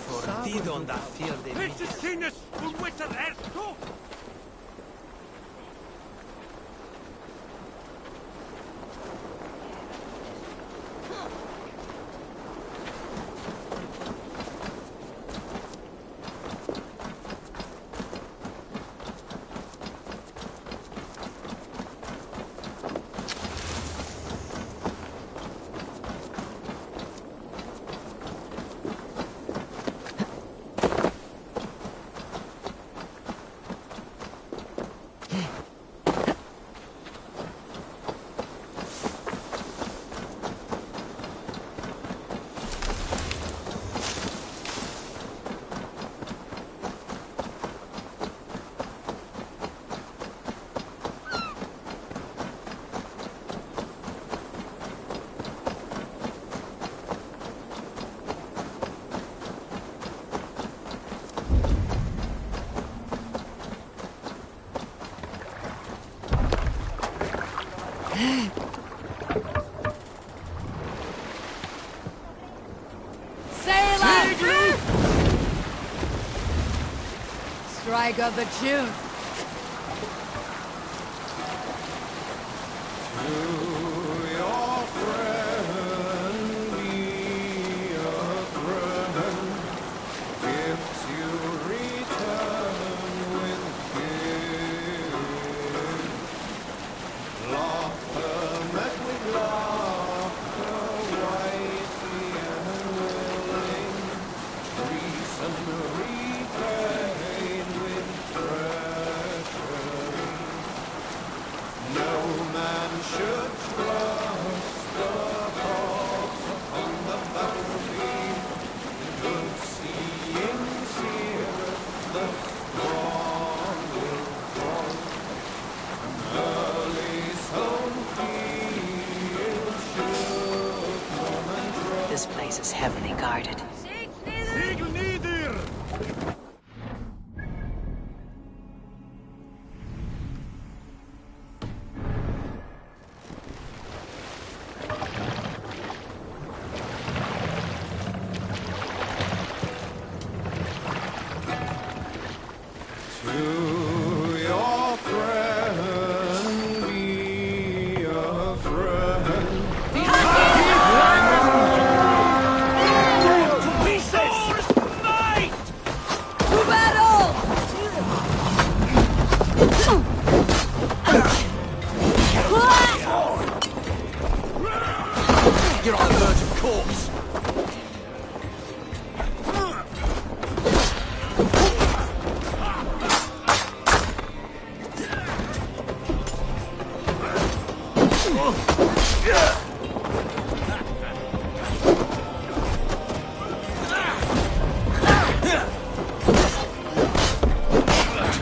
Fortido da fiel de Strike of the June. This place is heavily guarded. You're on the verge of corpse.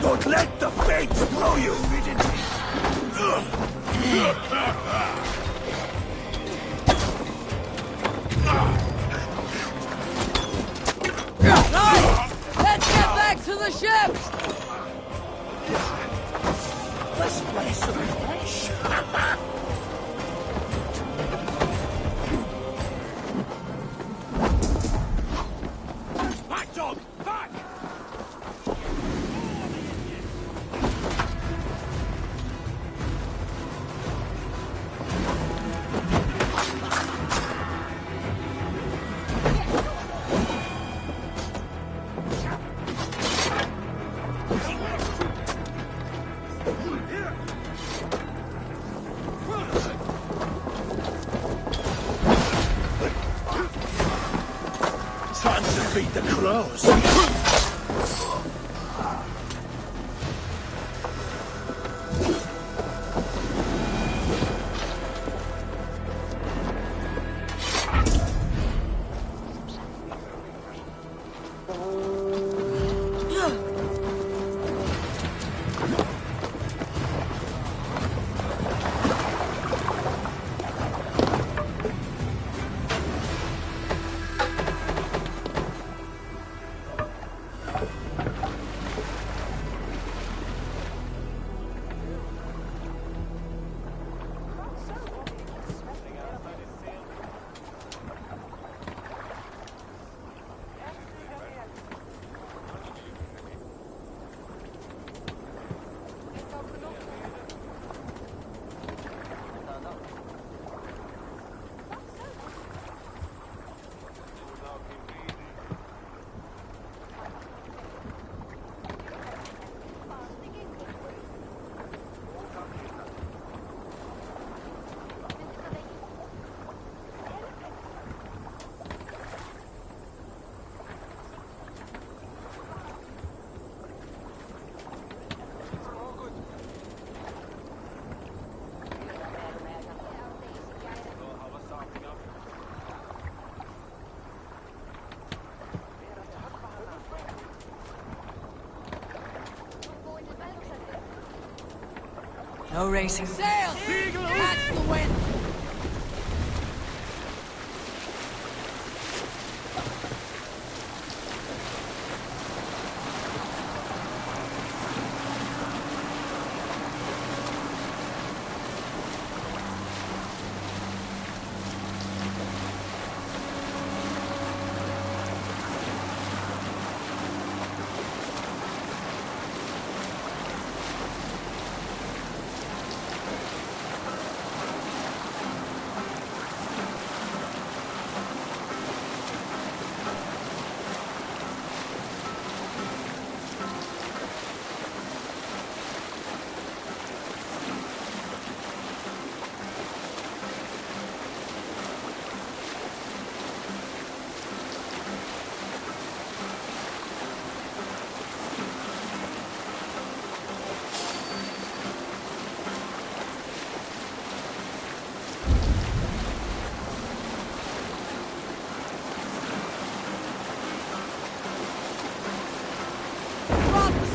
Don't let the fates throw you, Let's get back to the ship! This place is fresh. Back, dog! Back! Time to beat the crows. No racing. Sail! Catch the wind!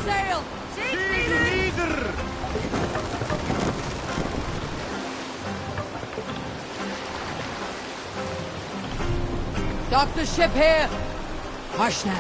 Sail! Dock the ship here! Hush now.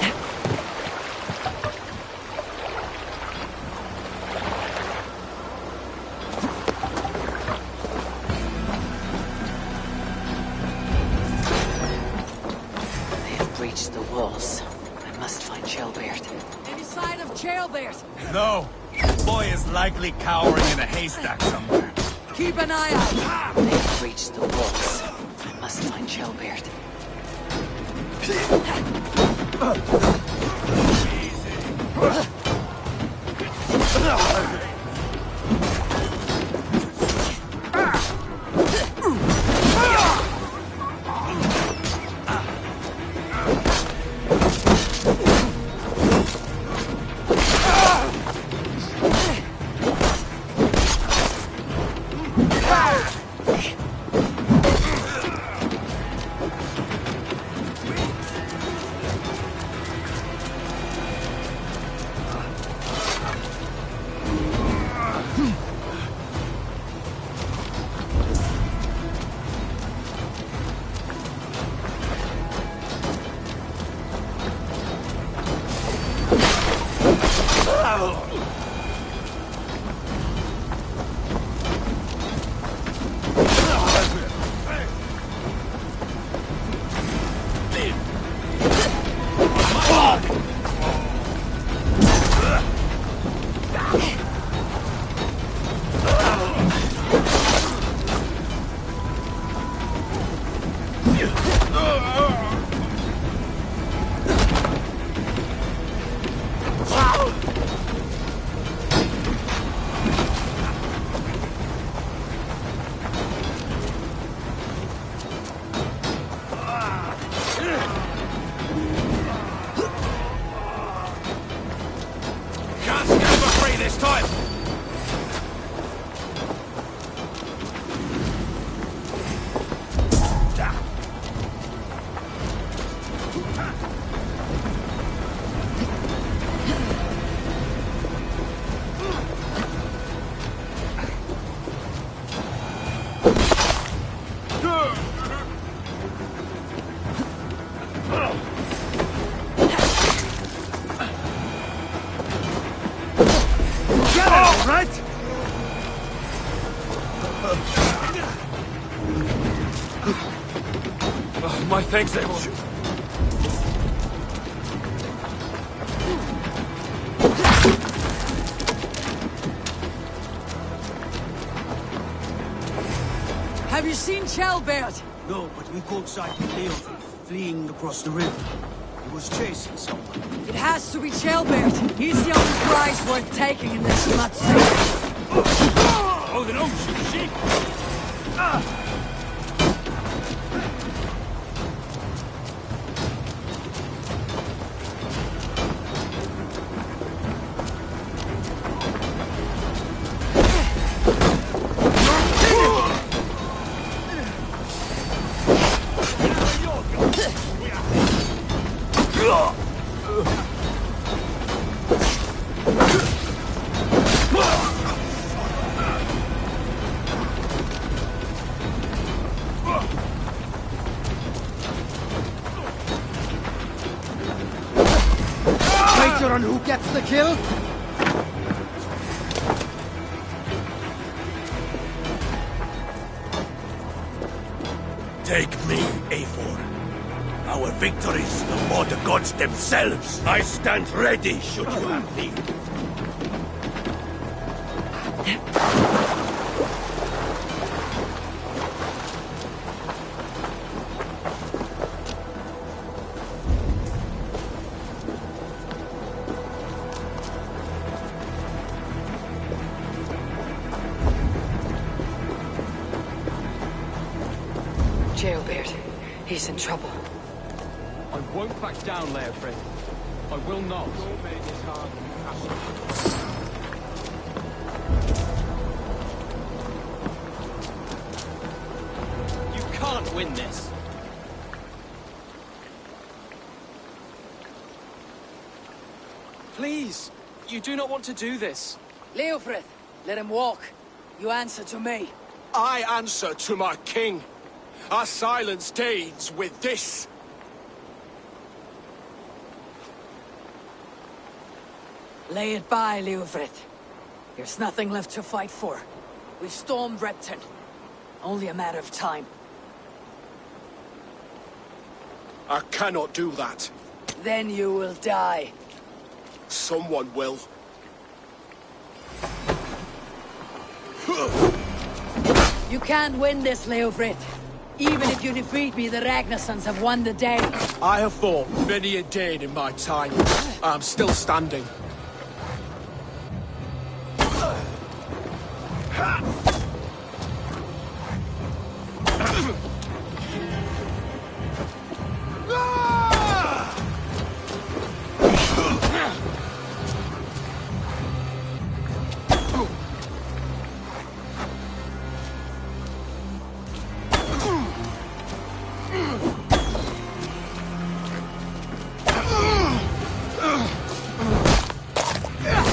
They have breached the walls. I must find Shelbeard. Any sign of Jailbeard? No. The boy is likely cowering in a haystack somewhere. Keep an eye out. They have breached the walls. I must find Shelbeard. This time! Right? My thanks, Abel. Have you seen Shelbeard? No, but we caught sight of Leon fleeing across the river. He was chasing someone. It has to be Shelbeard. He's the only prize worth taking in this mud city. Oh, then don't shoot sheep! gets the kill? Take me, Eivor. Our victories no more the gods themselves. I stand ready should you have need. Jailbird, he's in trouble. I won't back down, Leofrid. I will not. You can't win this. Please, you do not want to do this. Leofrid, let him walk. You answer to me. I answer to my king. I silence deeds with this. Lay it by, Leofrid. There's nothing left to fight for. We've stormed Repton. Only a matter of time. I cannot do that. Then you will die. Someone will. You can't win this, Leofrid. Even if you defeat me, the Ragnarsons have won the day. I have fought many a day in my time. I'm still standing.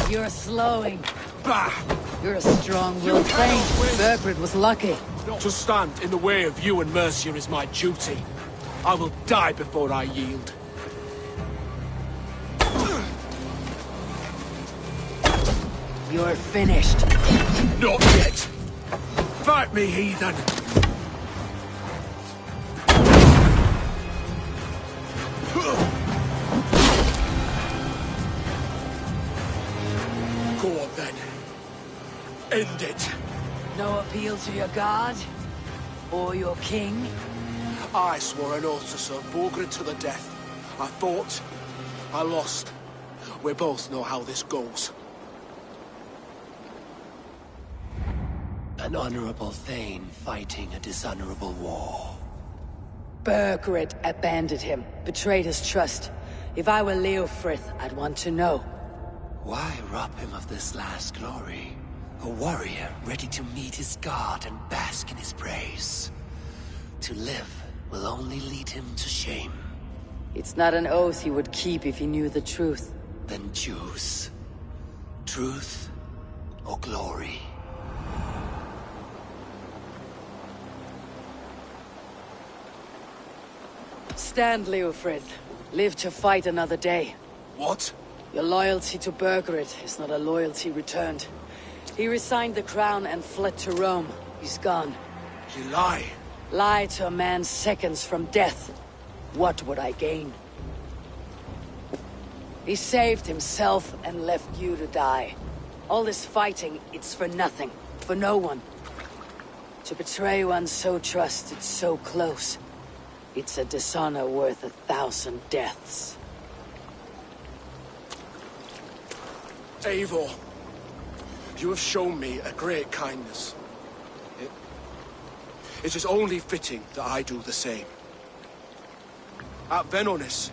You're slowing. Bah! You're a strong-willed thing. Bergrid was lucky. To stand in the way of you and Mercia is my duty. I will die before I yield. You're finished. Not yet. Fight me, heathen. Go on then. End it. No appeal to your god? Or your king? I swore an oath to serve Borgred to the death. I fought. I lost. We both know how this goes. An honorable Thane fighting a dishonorable war. Bergrid abandoned him, betrayed his trust. If I were Leofrith, I'd want to know. Why rob him of this last glory? A warrior ready to meet his god and bask in his praise. To live will only lead him to shame. It's not an oath he would keep if he knew the truth. Then choose. Truth or glory. Stand, Leofrid. Live to fight another day. What? Your loyalty to Bergrid is not a loyalty returned. He resigned the crown and fled to Rome. He's gone. You lie. Lie to a man seconds from death. What would I gain? He saved himself and left you to die. All this fighting, it's for nothing. For no one. To betray one so trusted, so close. It's a dishonor worth 1,000 deaths. Eivor, you have shown me a great kindness. It is only fitting that I do the same. At Venonis,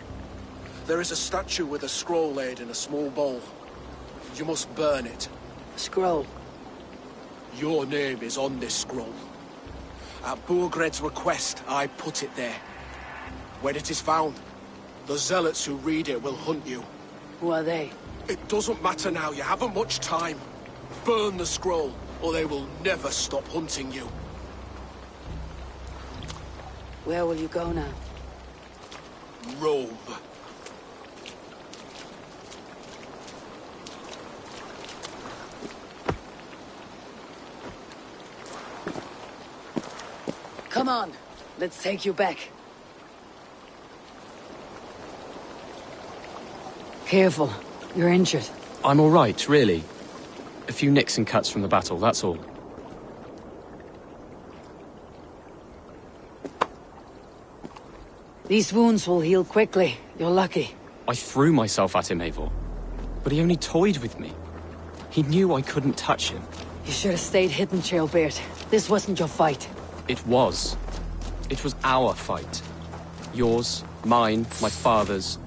there is a statue with a scroll laid in a small bowl. You must burn it. Scroll. Your name is on this scroll. At Borgred's request, I put it there. When it is found, the zealots who read it will hunt you. Who are they? It doesn't matter now, you haven't much time. Burn the scroll, or they will never stop hunting you. Where will you go now? Rome. Come on, let's take you back. Careful, you're injured. I'm all right, really. A few nicks and cuts from the battle, that's all. These wounds will heal quickly. You're lucky. I threw myself at him, Eivor. But he only toyed with me. He knew I couldn't touch him. You should have stayed hidden, Ceolbert. This wasn't your fight. It was. It was our fight. Yours, mine, my father's.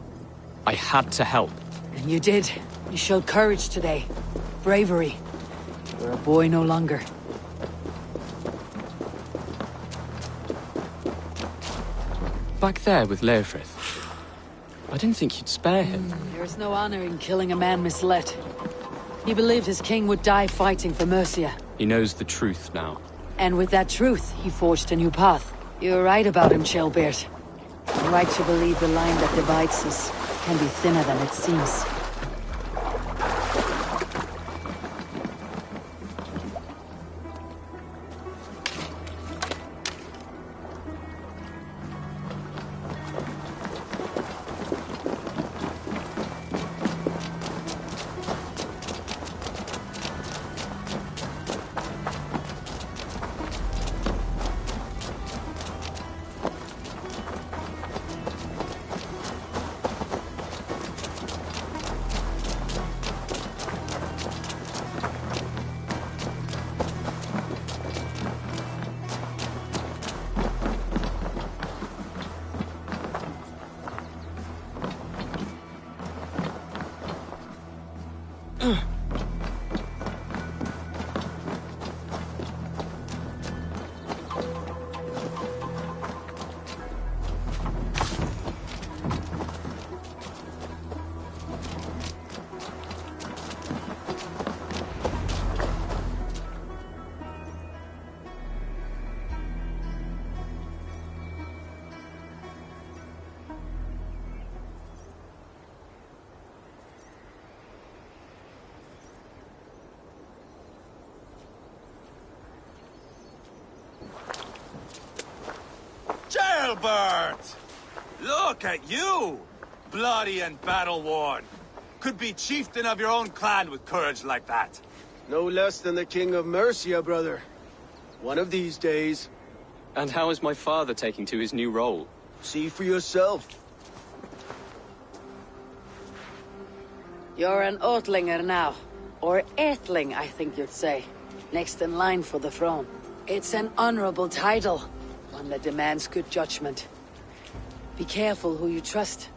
I had to help. And you did. You showed courage today. Bravery. You're a boy no longer. Back there with Leofrith. I didn't think you'd spare him. There is no honor in killing a man misled. He believed his king would die fighting for Mercia. He knows the truth now. And with that truth, he forged a new path. You're right about him, Ceolbert. You're right to believe the line that divides us can be thinner than it seems. Albert! Look at you! Bloody and battle-worn. Could be chieftain of your own clan with courage like that. No less than the king of Mercia, brother. One of these days. And how is my father taking to his new role? See for yourself. You're an Oatlinger now. Or Aethling, I think you'd say. Next in line for the throne. It's an honorable title. One that demands good judgment. Be careful who you trust.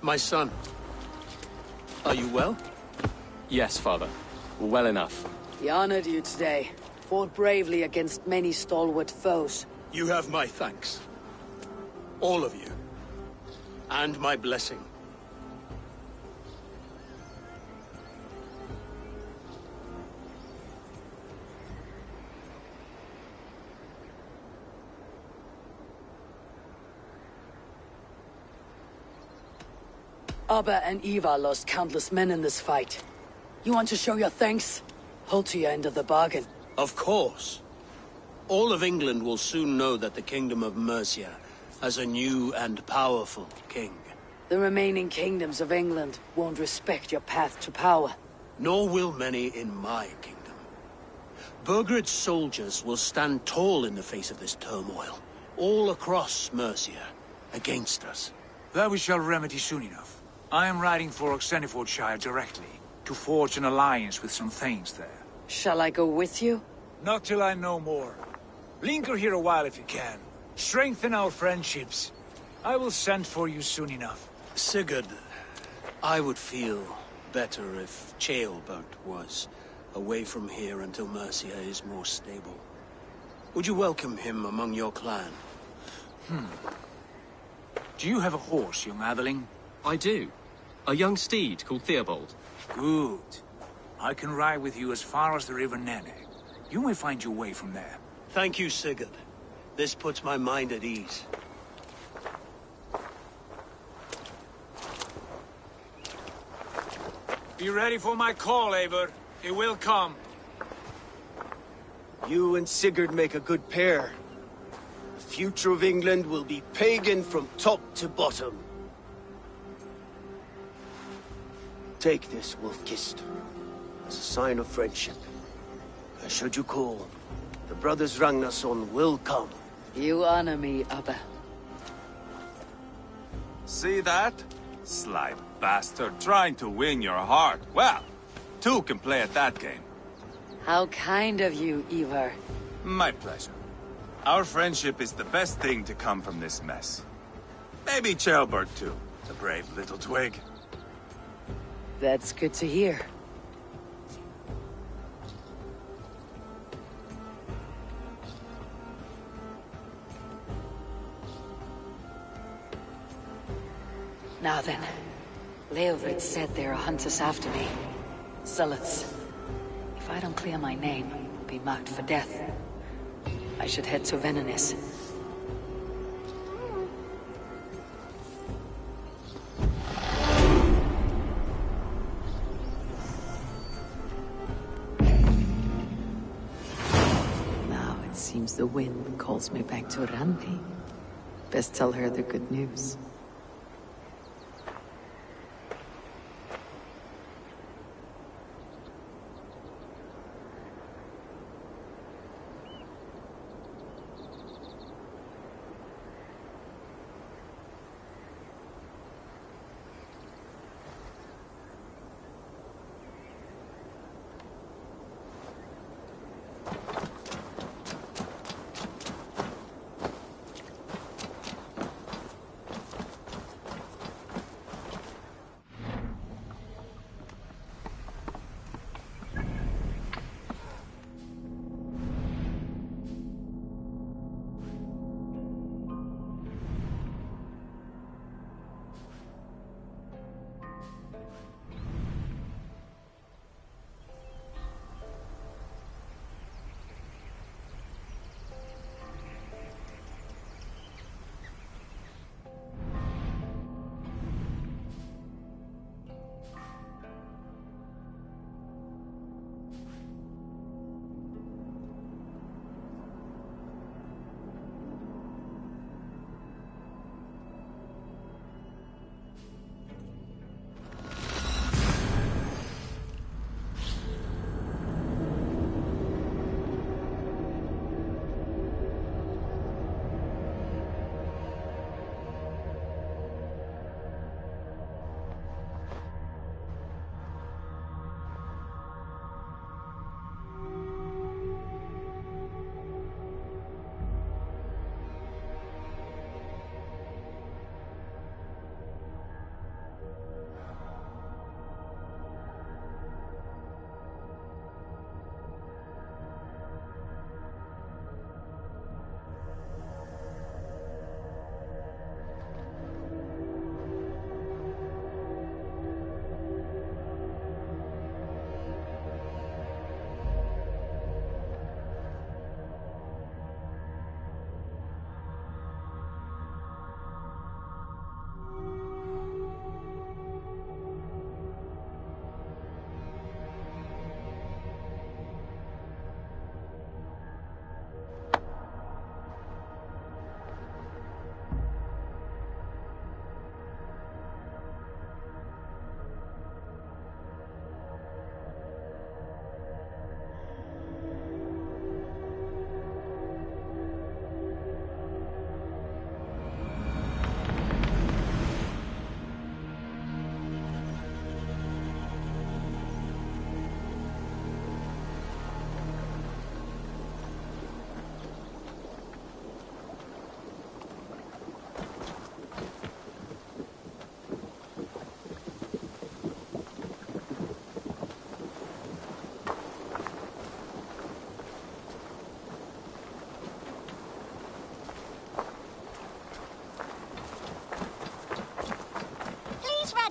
My son. Are you well? Yes, father. Well enough. He honored you today. Fought bravely against many stalwart foes. You have my thanks. All of you. And my blessing. Abba and Eva lost countless men in this fight. You want to show your thanks? Hold to your end of the bargain. Of course. All of England will soon know that the Kingdom of Mercia has a new and powerful king. The remaining kingdoms of England won't respect your path to power. Nor will many in my kingdom. Burgred's soldiers will stand tall in the face of this turmoil, all across Mercia, against us. That we shall remedy soon enough. I am riding for Oxenfordshire directly, to forge an alliance with some thanes there. Shall I go with you? Not till I know more. Linger here a while if you can. Strengthen our friendships. I will send for you soon enough. Sigurd, I would feel better if Ceolbert was away from here until Mercia is more stable. Would you welcome him among your clan? Do you have a horse, young Atheling? I do. A young steed called Theobald. Good. I can ride with you as far as the River Nene. You may find your way from there. Thank you, Sigurd. This puts my mind at ease. Be ready for my call, Eivor. It will come. You and Sigurd make a good pair. The future of England will be pagan from top to bottom. Take this, Wolf-Kissed, as a sign of friendship. And should you call, the brothers Ragnarsson will come. You honor me, Abba. See that? Sly bastard trying to win your heart. Well, two can play at that game. How kind of you, Ivar. My pleasure. Our friendship is the best thing to come from this mess. Maybe Ceolbert too, the brave little twig. That's good to hear. Now then, Leofrid said there are hunters after me. Zealots. If I don't clear my name, I'll be marked for death. I should head to Venenis. Now it seems the wind calls me back to Randi. Best tell her the good news.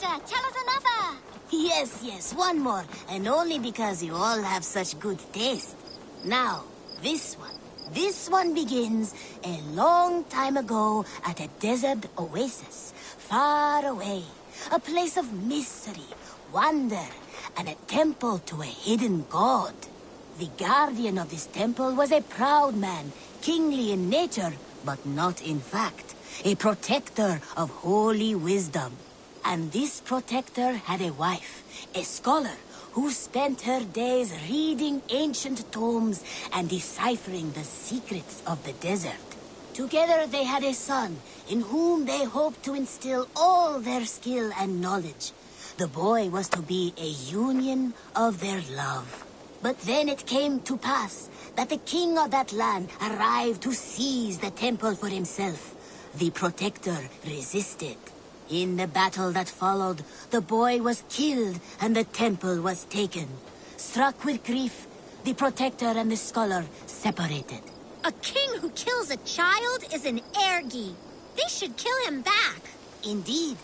Tell us another! Yes, one more. And only because you all have such good taste. Now, this one begins a long time ago at a desert oasis, far away. A place of mystery, wonder, and a temple to a hidden god. The guardian of this temple was a proud man, kingly in nature, but not in fact, a protector of holy wisdom. And this protector had a wife, a scholar, who spent her days reading ancient tomes and deciphering the secrets of the desert. Together they had a son, in whom they hoped to instill all their skill and knowledge. The boy was to be a union of their love. But then it came to pass that the king of that land arrived to seize the temple for himself. The protector resisted. In the battle that followed, the boy was killed and the temple was taken. Struck with grief, the protector and the scholar separated. A king who kills a child is an ergi. They should kill him back. Indeed.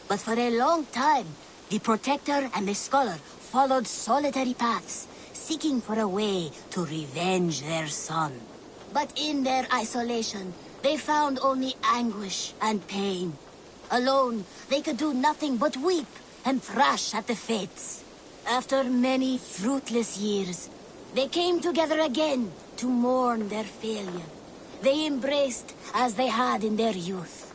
But for a long time, the protector and the scholar followed solitary paths, seeking for a way to revenge their son. But in their isolation, they found only anguish and pain. Alone, they could do nothing but weep and thrash at the fates. After many fruitless years, they came together again to mourn their failure. They embraced as they had in their youth.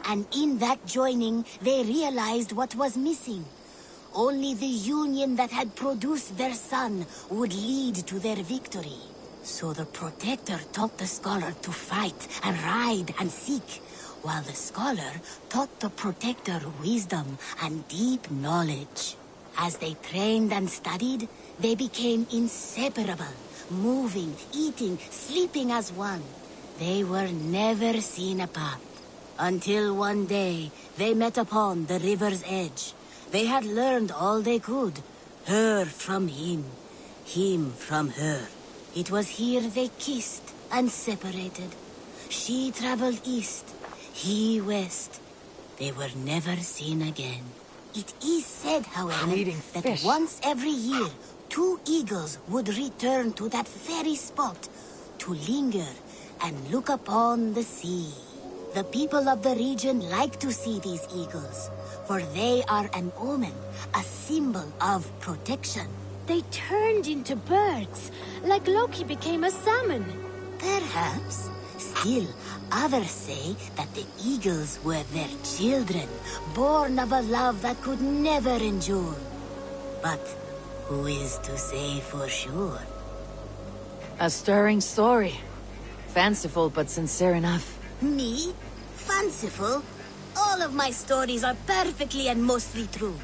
And in that joining, they realized what was missing. Only the union that had produced their son would lead to their victory. So the protector taught the scholar to fight and ride and seek, while the scholar taught the protector wisdom and deep knowledge. As they trained and studied, they became inseparable, moving, eating, sleeping as one. They were never seen apart. Until one day, they met upon the river's edge. They had learned all they could, her from him from her. It was here they kissed and separated. She traveled east, he west. They were never seen again. It is said, however, that once every year, 2 eagles would return to that very spot to linger and look upon the sea. The people of the region like to see these eagles, for they are an omen, a symbol of protection. They turned into birds, like Loki became a salmon. Perhaps. Still, others say that the eagles were their children, born of a love that could never endure. But who is to say for sure? A stirring story. Fanciful, but sincere enough. Me? Fanciful? All of my stories are perfectly and mostly true.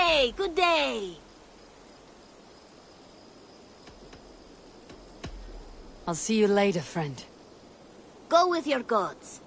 day, good day. I'll see you later, friend. Go with your gods.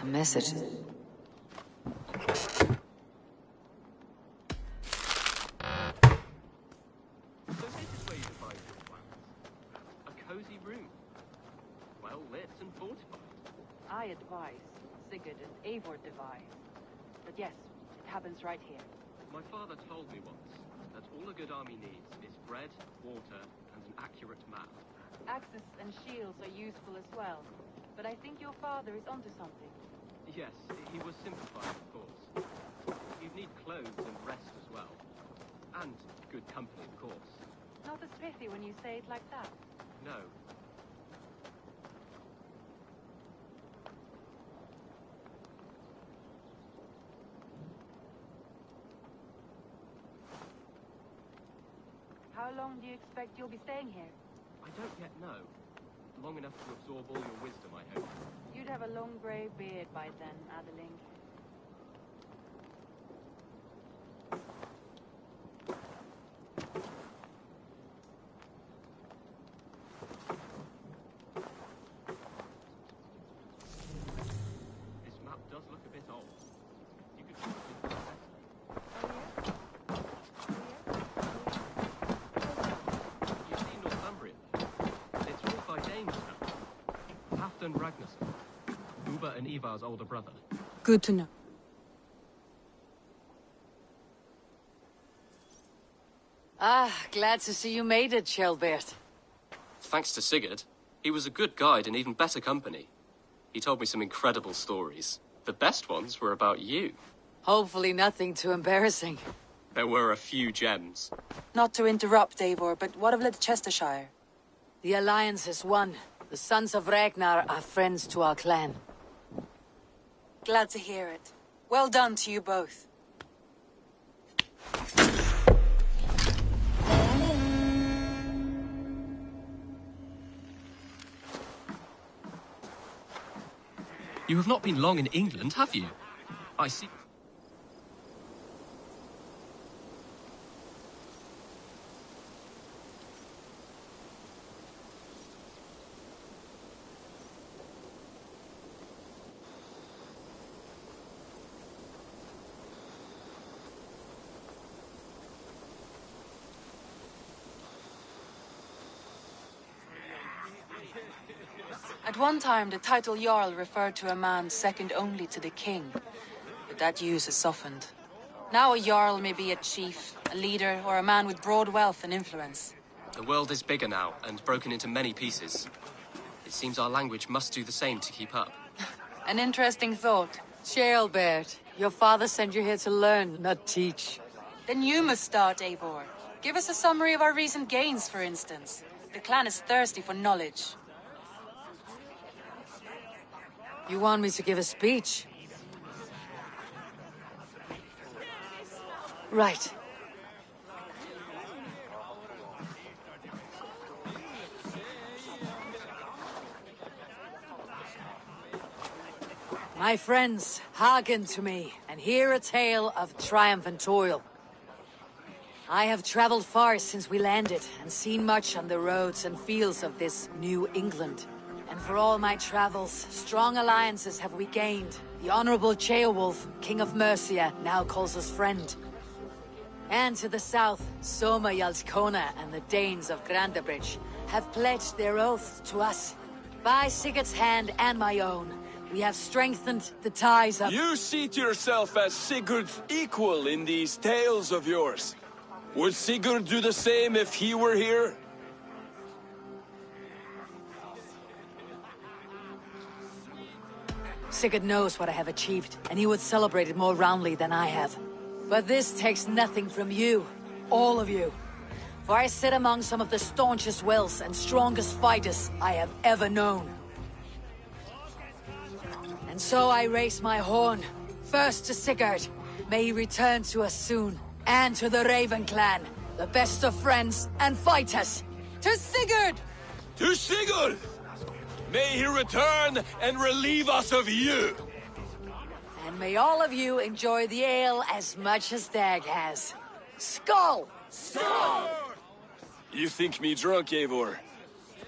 A message. I advise, Sigurd and Eivor devise. But yes, it happens right here. My father told me once that all a good army needs is bread, water, and an accurate map. Axes and shields are useful as well, but I think your father is onto something. Yes, he was simplifying, of course. You'd need clothes and rest as well. And good company, of course. Not as pithy when you say it like that. No. How long do you expect you'll be staying here? I don't yet know. Long enough to absorb all your wisdom, I hope. You'd have a long grey beard by then, Adeling. This map does look a bit old. You could probably do it better. You've seen Northumbria. It's ruled by Danes now. Halfdan Ragnarsson, Uber and Ivar's older brother. Good to know. Ah, glad to see you made it, Kjellbert. Thanks to Sigurd. He was a good guide and even better company. He told me some incredible stories. The best ones were about you. Hopefully nothing too embarrassing. There were a few gems. Not to interrupt, Eivor, but what of Leicestershire? The Alliance is won. The Sons of Ragnar are friends to our clan. Glad to hear it. Well done to you both. You have not been long in England, have you? I see. At one time, the title Jarl referred to a man second only to the king. But that use has softened. Now a Jarl may be a chief, a leader, or a man with broad wealth and influence. The world is bigger now, and broken into many pieces. It seems our language must do the same to keep up. An interesting thought. Ceolbert, your father sent you here to learn, not teach. Then you must start, Eivor. Give us a summary of our recent gains, for instance. The clan is thirsty for knowledge. You want me to give a speech? Right. My friends, hearken to me, and hear a tale of triumph and toil. I have traveled far since we landed, and seen much on the roads and fields of this New England. And for all my travels, strong alliances have we gained. The Honorable Ceolwulf, King of Mercia, now calls us friend. And to the south, Soma Jarlskona and the Danes of Grandabridge have pledged their oath to us. By Sigurd's hand and my own, we have strengthened the ties of— You seat yourself as Sigurd's equal in these tales of yours. Would Sigurd do the same if he were here? Sigurd knows what I have achieved, and he would celebrate it more roundly than I have. But this takes nothing from you, all of you. For I sit among some of the staunchest wills and strongest fighters I have ever known. And so I raise my horn, first to Sigurd. May he return to us soon. And to the Raven clan, the best of friends and fighters. To Sigurd! To Sigurd! May he return and relieve us of you! And may all of you enjoy the ale as much as Dag has. Skull! Skull! You think me drunk, Eivor?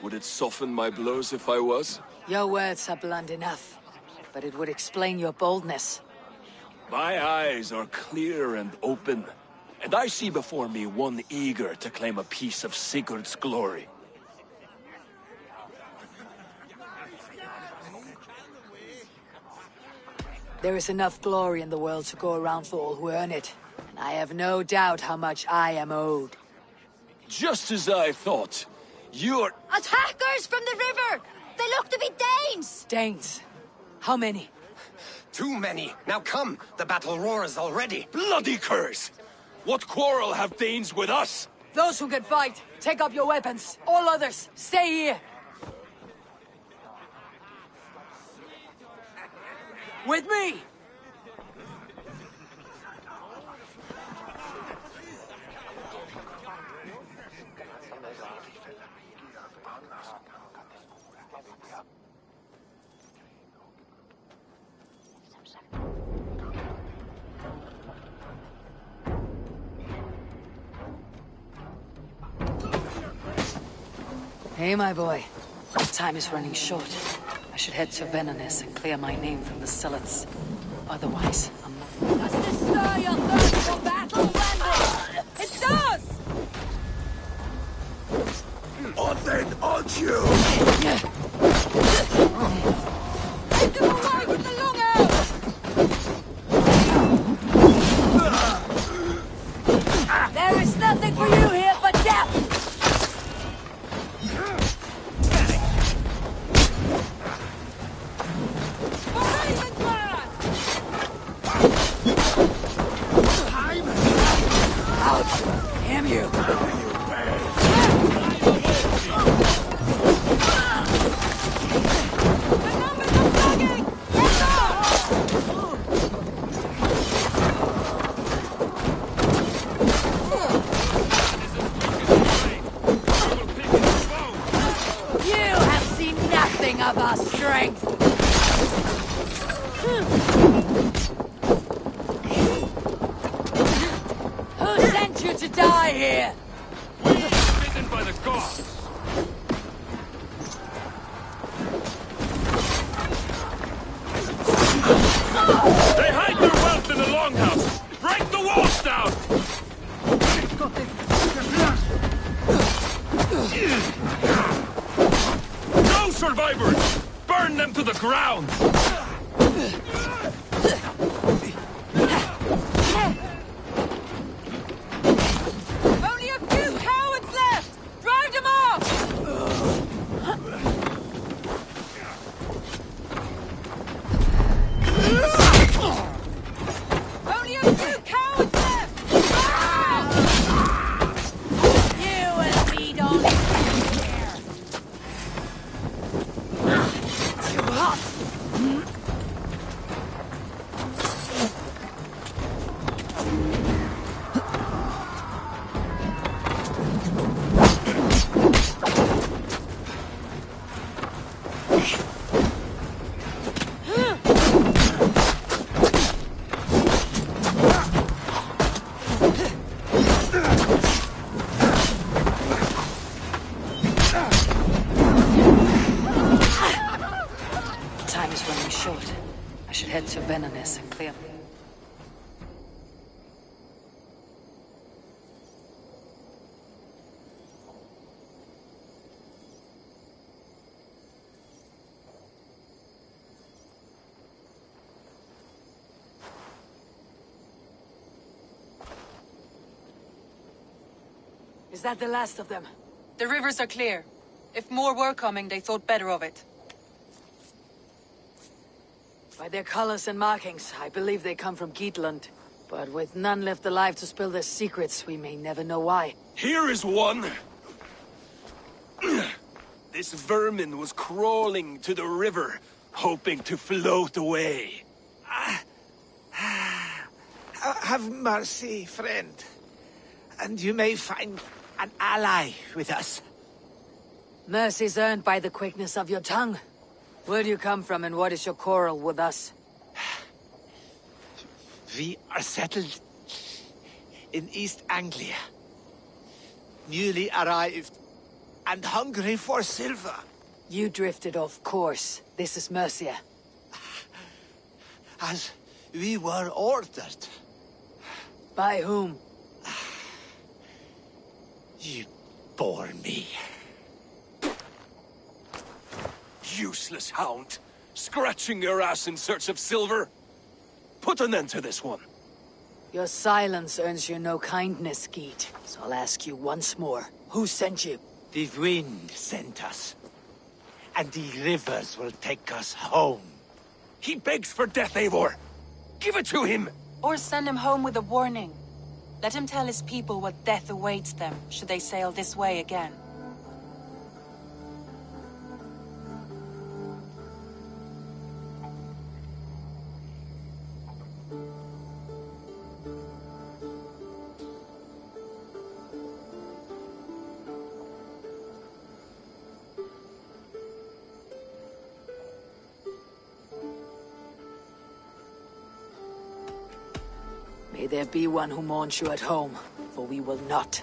Would it soften my blows if I was? Your words are blunt enough, but it would explain your boldness. My eyes are clear and open, and I see before me one eager to claim a piece of Sigurd's glory. There is enough glory in the world to go around for all who earn it, and I have no doubt how much I am owed. Just as I thought. You're— Attackers from the river! They look to be Danes! Danes? How many? Too many. Now come, the battle roars already. Bloody curse! What quarrel have Danes with us? Those who can fight, take up your weapons. All others, stay here. With me! Hey, my boy. Time is running short. I should head to Venanes and clear my name from the Zealots. Otherwise, I'm not— Does this stir your thirst for battle, Randy? It does! On then, aren't you? Get them away with the long arrows! There is nothing for you here but death! Damn you! You have seen nothing of our strength! Who sent you to die here? We were forbidden by the gods! They hide their wealth in the longhouse! Break the walls down! No survivors! Burn them to the ground! Only a few cowards left! Drive them off! Only a few cowards left! You and me don't care. Too hot. Time is running short. I should head to Valhalla and clear. Is that the last of them? The rivers are clear. If more were coming, they thought better of it. By their colors and markings, I believe they come from Geatland. But with none left alive to spill their secrets, we may never know why. Here is one! This vermin was crawling to the river, hoping to float away. Have mercy, friend. And you may find an ally with us. Mercy's earned by the quickness of your tongue. Where do you come from and what is your quarrel with us? We are settled in East Anglia. Newly arrived and hungry for silver. You drifted off course. This is Mercia. As we were ordered. By whom? You bore me. Useless hound! Scratching your ass in search of silver! Put an end to this one! Your silence earns you no kindness, Geet. So I'll ask you once more. Who sent you? The wind sent us. And the rivers will take us home. He begs for death, Eivor! Give it to him! Or send him home with a warning. Let him tell his people what death awaits them, should they sail this way again. May there be one who mourns you at home, for we will not.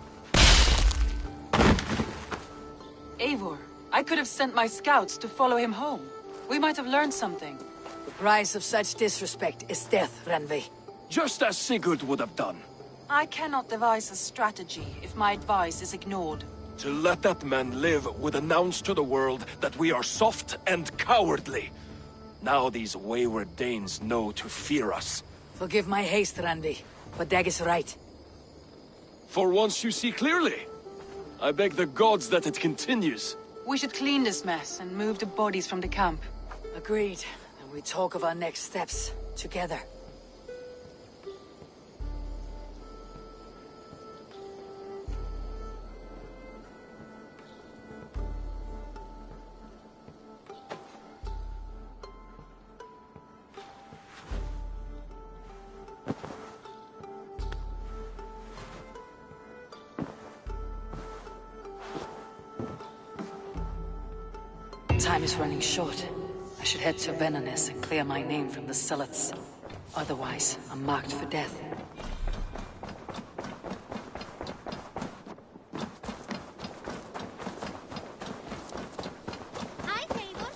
Eivor, I could have sent my scouts to follow him home. We might have learned something. The price of such disrespect is death, Randvi. Just as Sigurd would have done. I cannot devise a strategy if my advice is ignored. To let that man live would announce to the world that we are soft and cowardly. Now these wayward Danes know to fear us. Forgive my haste, Randy, but Dag is right. For once you see clearly. I beg the gods that it continues. We should clean this mess and move the bodies from the camp. Agreed. And we talk of our next steps, together. Time is running short. I should head to Valhalla and clear my name from the Zealots. Otherwise, I'm marked for death. Hi, Taylor.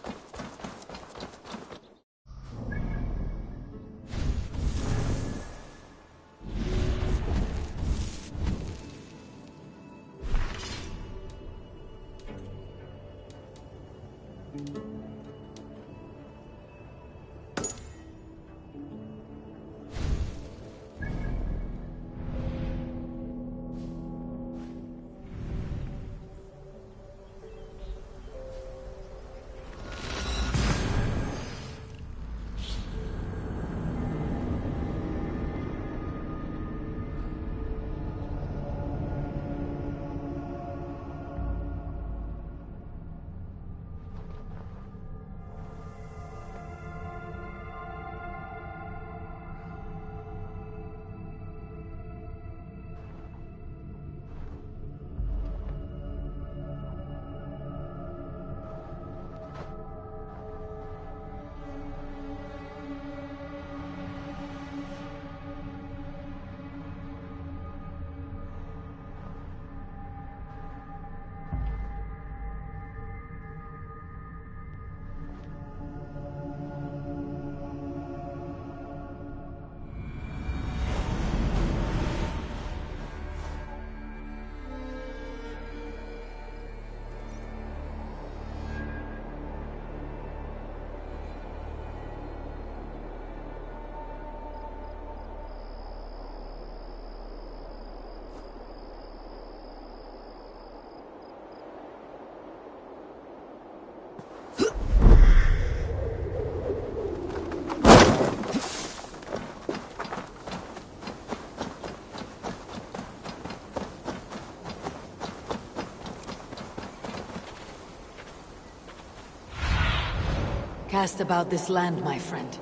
Cast about this land, my friend.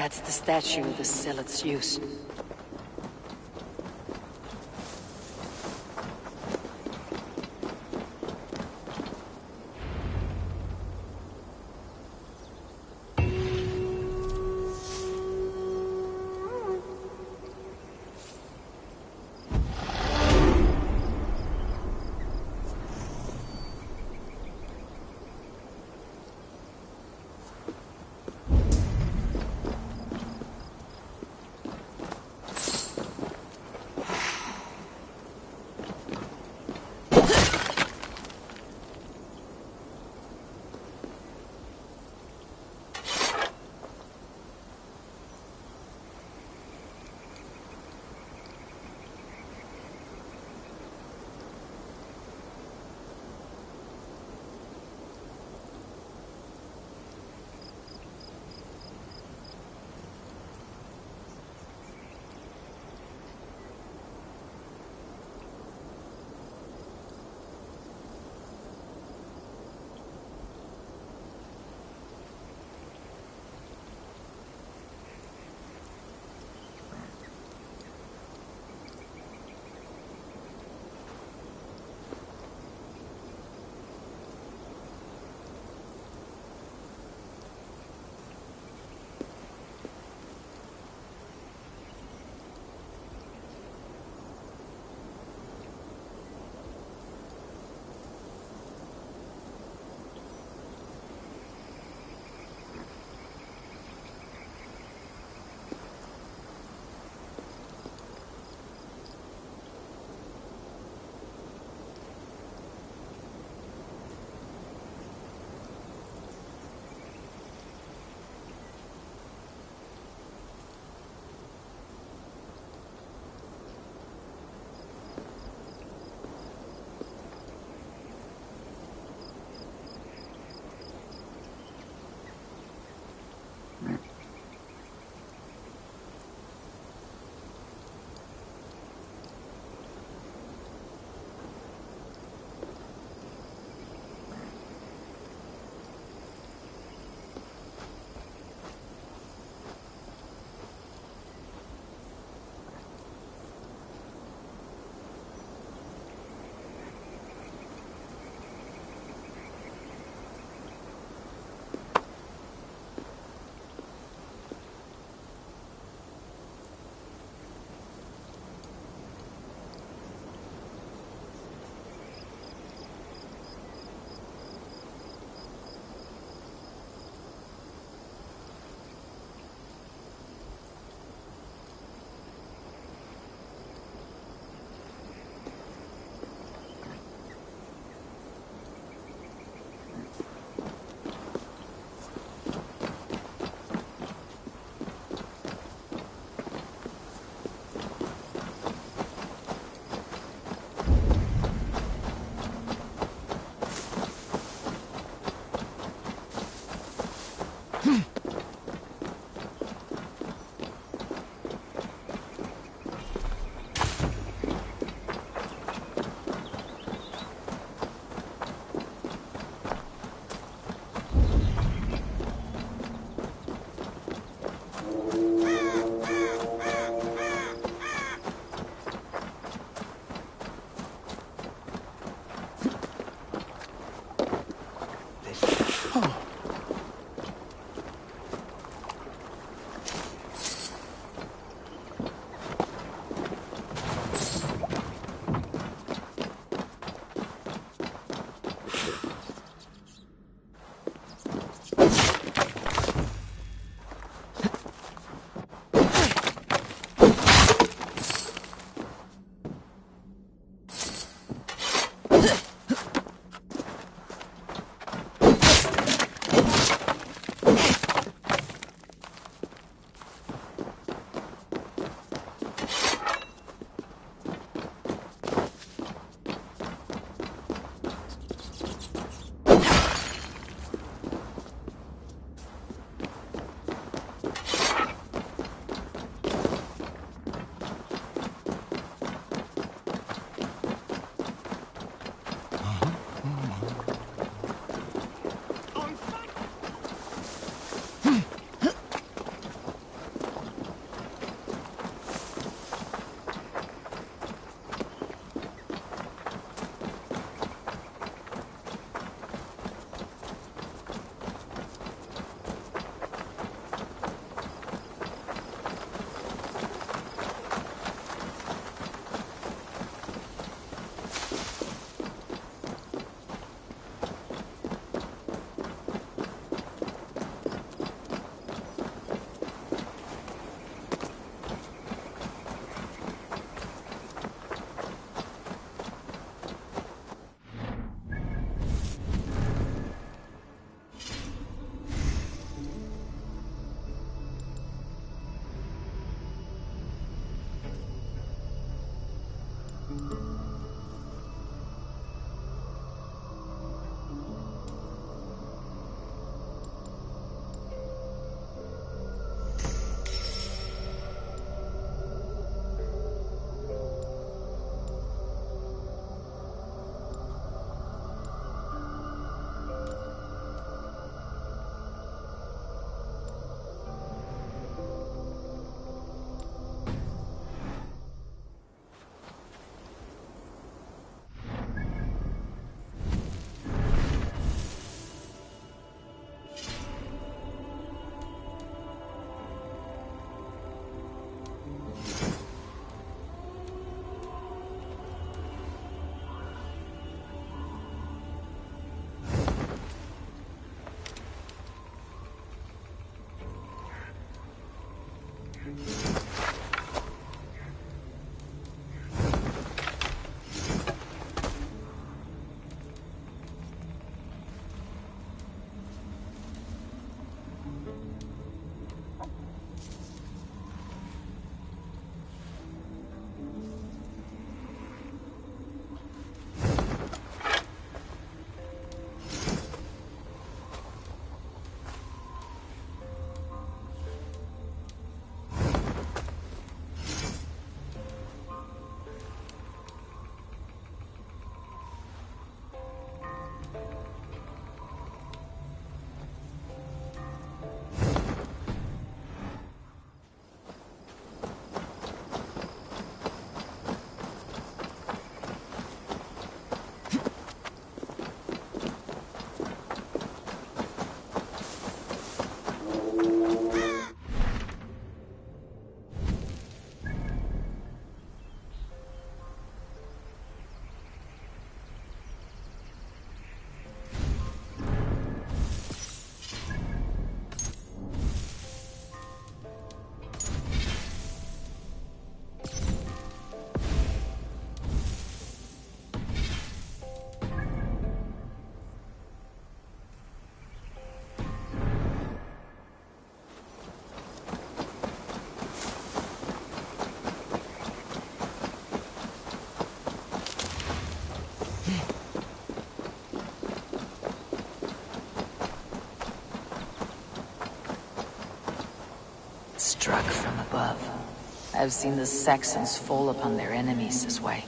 That's the statue the zealots use. Struck from above. I've seen the Saxons fall upon their enemies this way.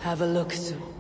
Have a look through.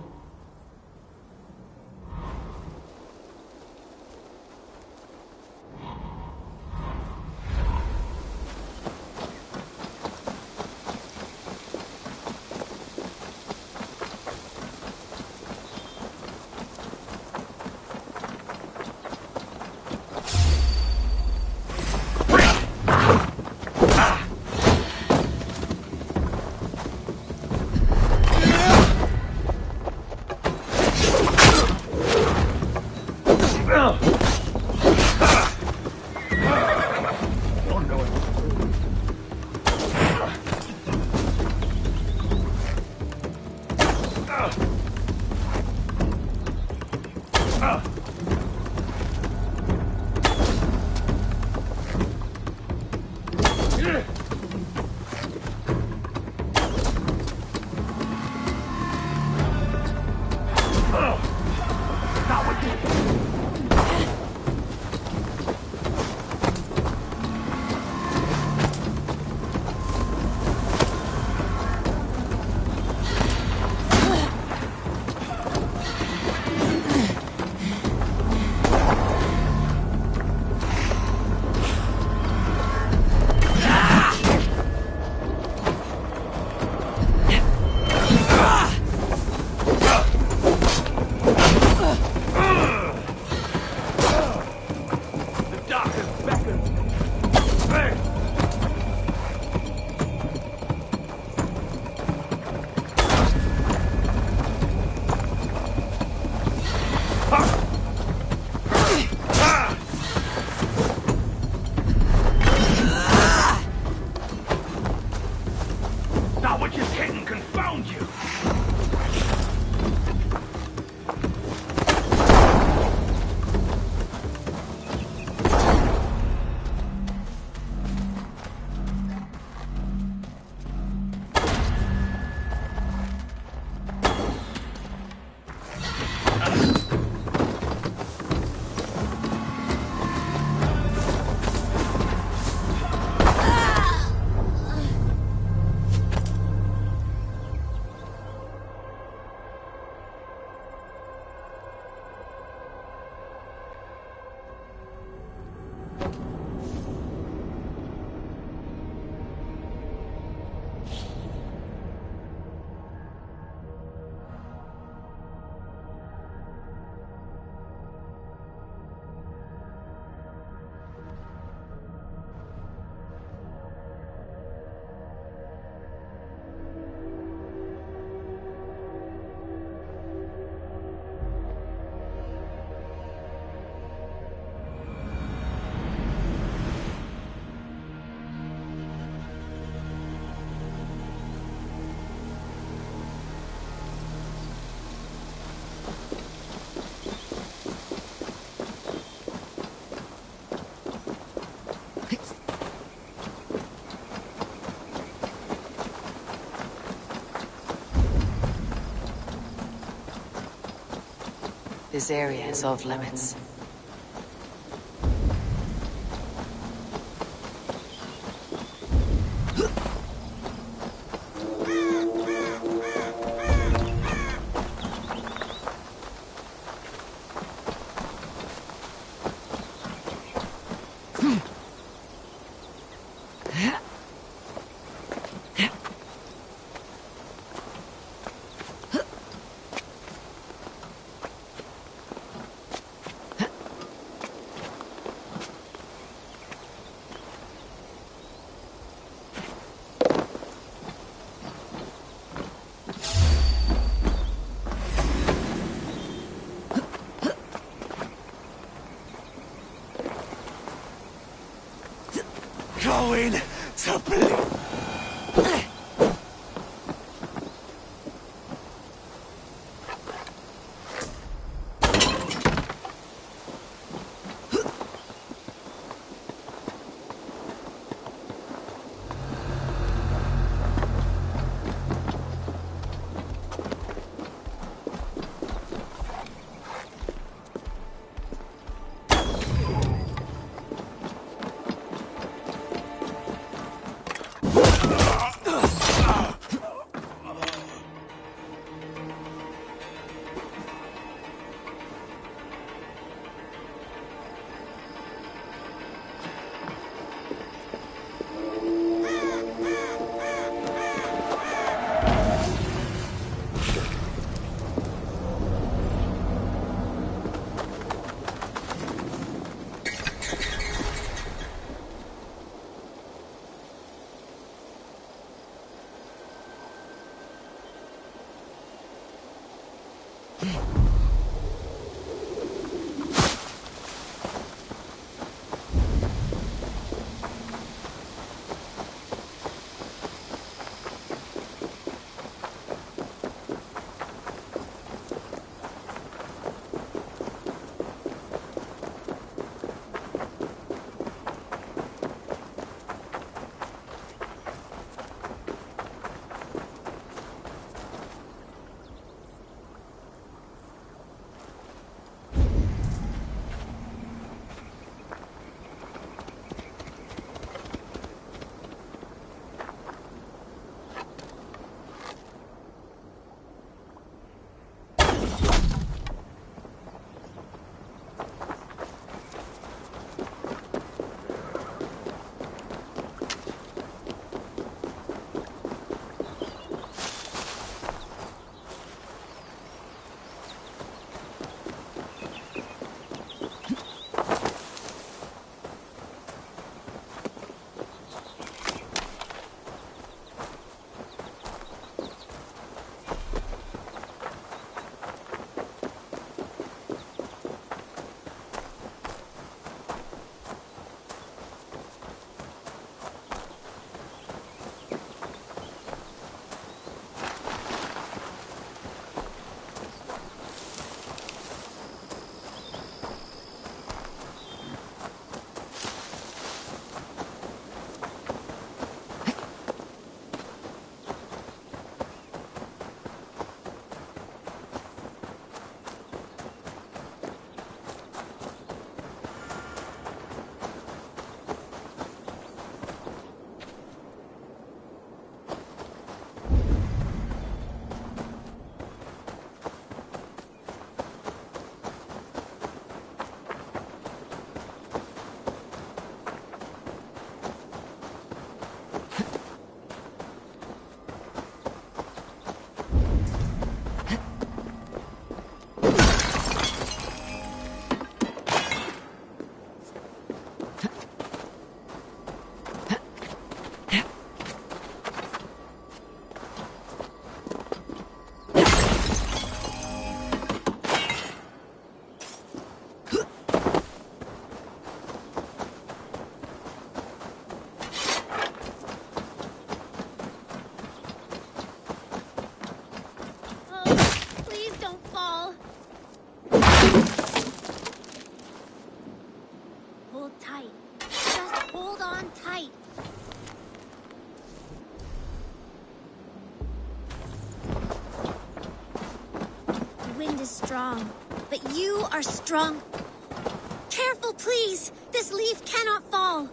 This area is off limits. Going to bleed. Strong. but you are strong. Careful, please! This leaf cannot fall.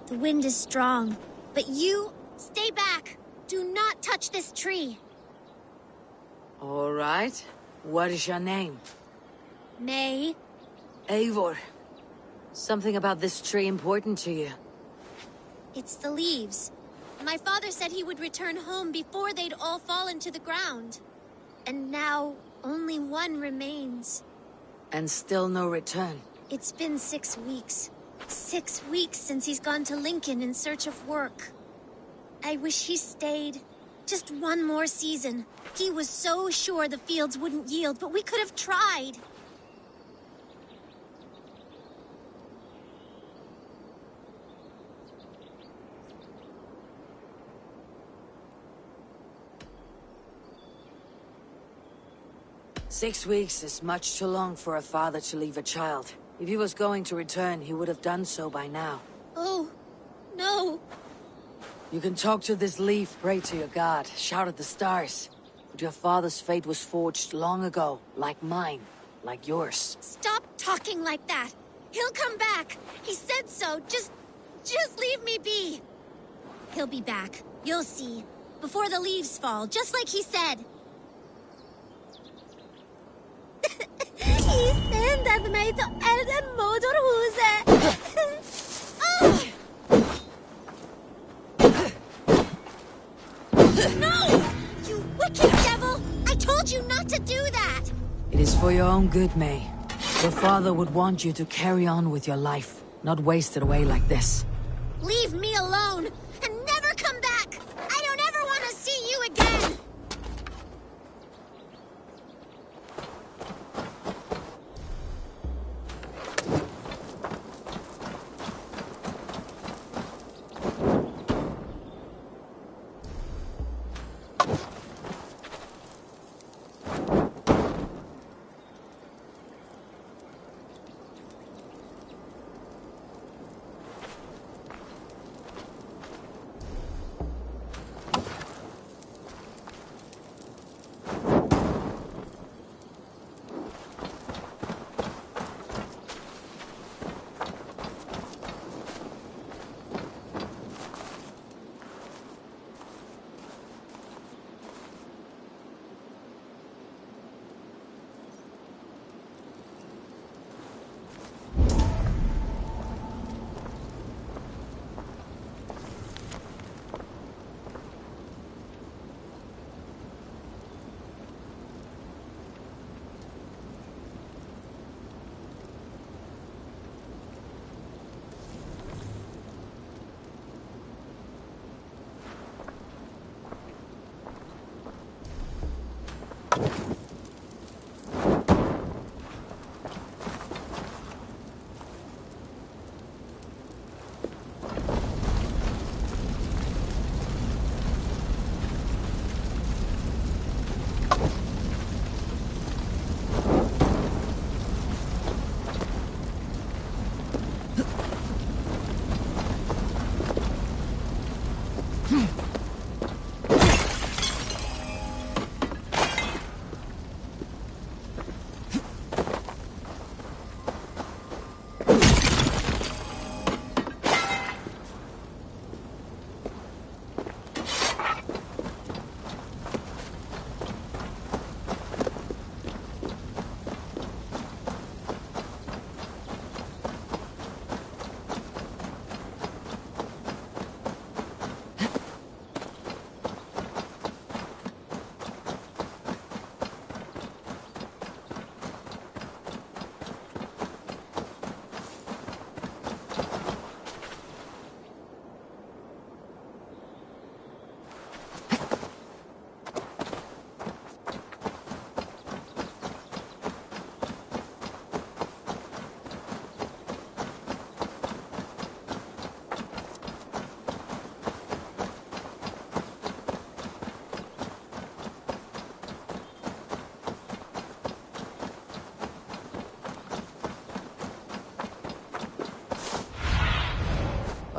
The wind is strong, but you... Stay back! Do not touch this tree. All right. What is your name? May. Eivor. Something about this tree important to you? It's the leaves. My father said he would return home before they'd all fallen to the ground. And now, only one remains. And still no return? It's been 6 weeks. 6 weeks since he's gone to Lincoln in search of work. I wish he stayed. Just one more season. He was so sure the fields wouldn't yield, but we could have tried. Six weeks is much too long for a father to leave a child. If he was going to return, he would have done so by now. Oh, no. You can talk to this leaf, pray to your god, shout at the stars. But your father's fate was forged long ago, like mine, like yours. Stop talking like that. He'll come back. He said so. Just leave me be. He'll be back. You'll see. Before the leaves fall, just like he said. Sendte meg til Elden Moderhuset. No! You wicked devil! I told you not to do that! It is for your own good, May. Your father would want you to carry on with your life, not waste it away like this. Leave me alone, and never come back! I don't ever want to see you again!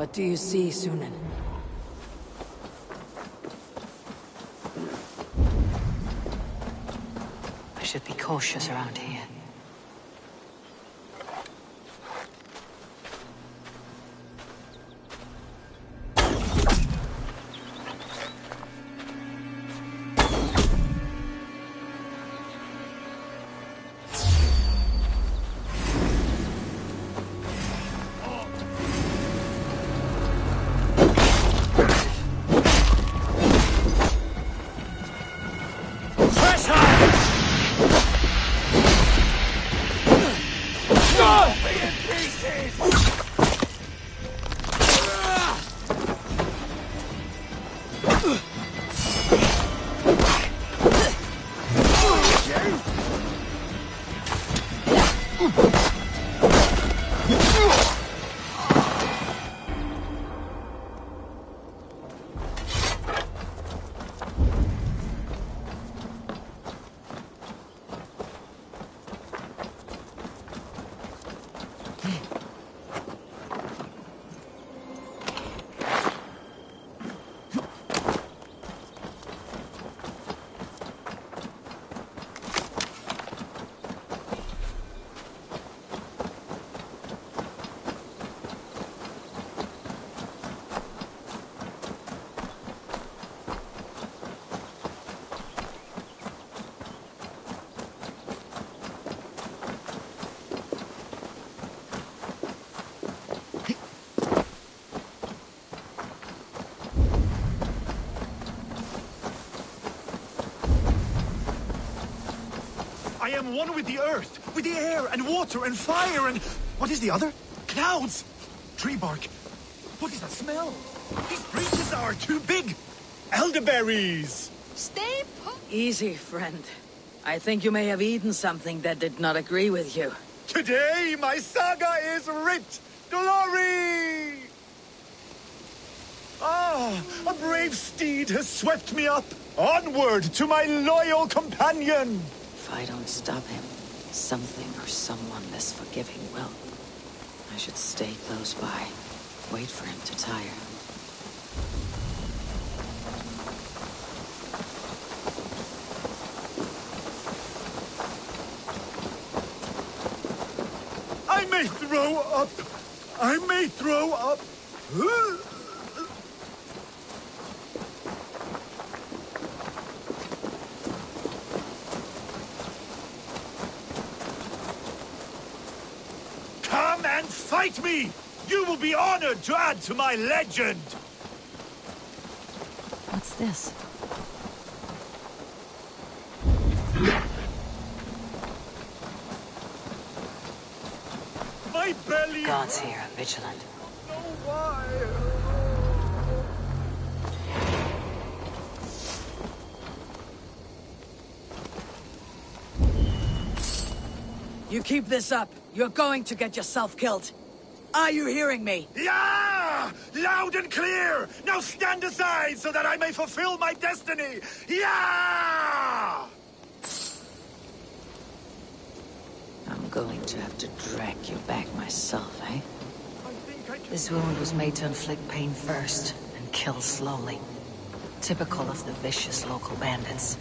What do you see, Sunan? I should be cautious around here. am one with the earth, with the air and water and fire and... What is the other? Clouds! Tree bark. What is that smell? These branches are too big! Elderberries! Stay put. Easy, friend. I think you may have eaten something that did not agree with you. Today, my saga is writ! Glory! Ah, a brave steed has swept me up. Onward to my loyal companion! If I don't stop him, something or someone less forgiving will. I should stay close by. Wait for him to tire. I may throw up! I may throw up! Come and fight me! You will be honored to add to my legend! What's this? My belly... God's here, vigilant. No, why? You keep this up, you're going to get yourself killed. Are you hearing me? Yeah! Loud and clear! Now stand aside so that I may fulfill my destiny! Yeah! I'm going to have to drag you back myself, eh? This wound was made to inflict pain first, and kill slowly. Typical of the vicious local bandits.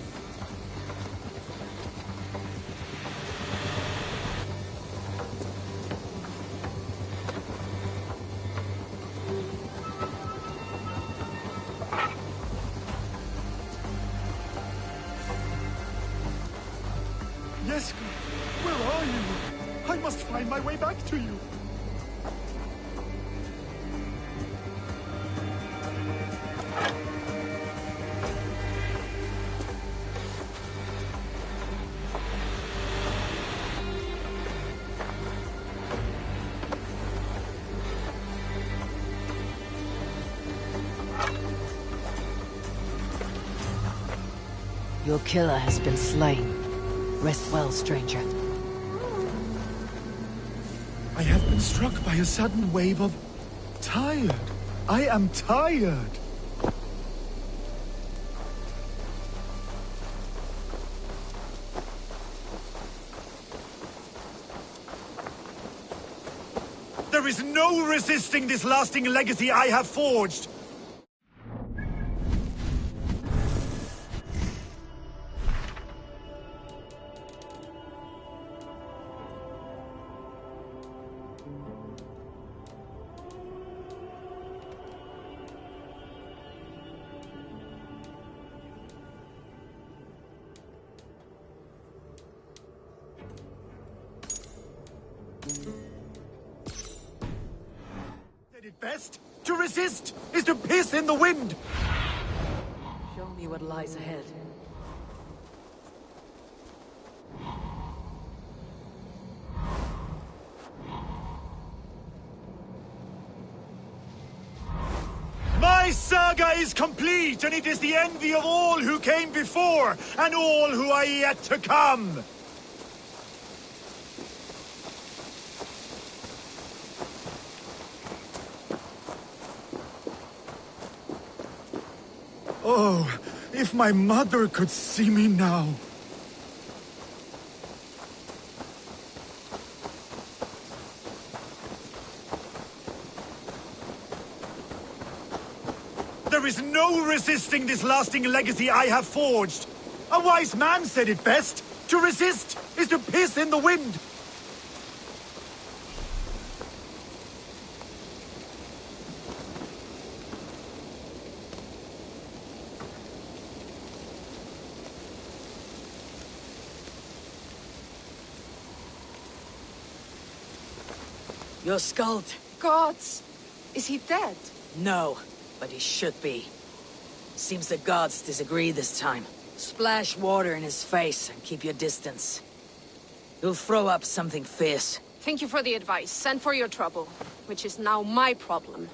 Yes, where are you? I must find my way back to you. Your killer has been slain. Rest well, stranger. I have been struck by a sudden wave of... tired. I am tired. There is no resisting this lasting legacy I have forged. Best to resist is to piss in the wind. Show me what lies ahead. My saga is complete, and it is the envy of all who came before, and all who are yet to come. Oh, if my mother could see me now. There is no resisting this lasting legacy I have forged. A wise man said it best. To resist is to piss in the wind. Your skald. Gods! Is he dead? No, but he should be. Seems the gods disagree this time. Splash water in his face and keep your distance. You'll throw up something fierce. Thank you for the advice, and for your trouble, which is now my problem.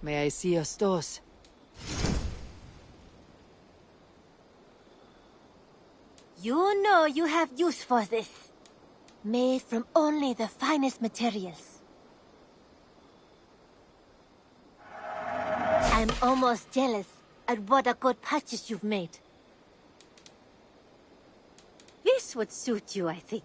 May I see your stores? You know you have use for this. Made from only the finest materials. I'm almost jealous at what a good purchase you've made. This would suit you, I think.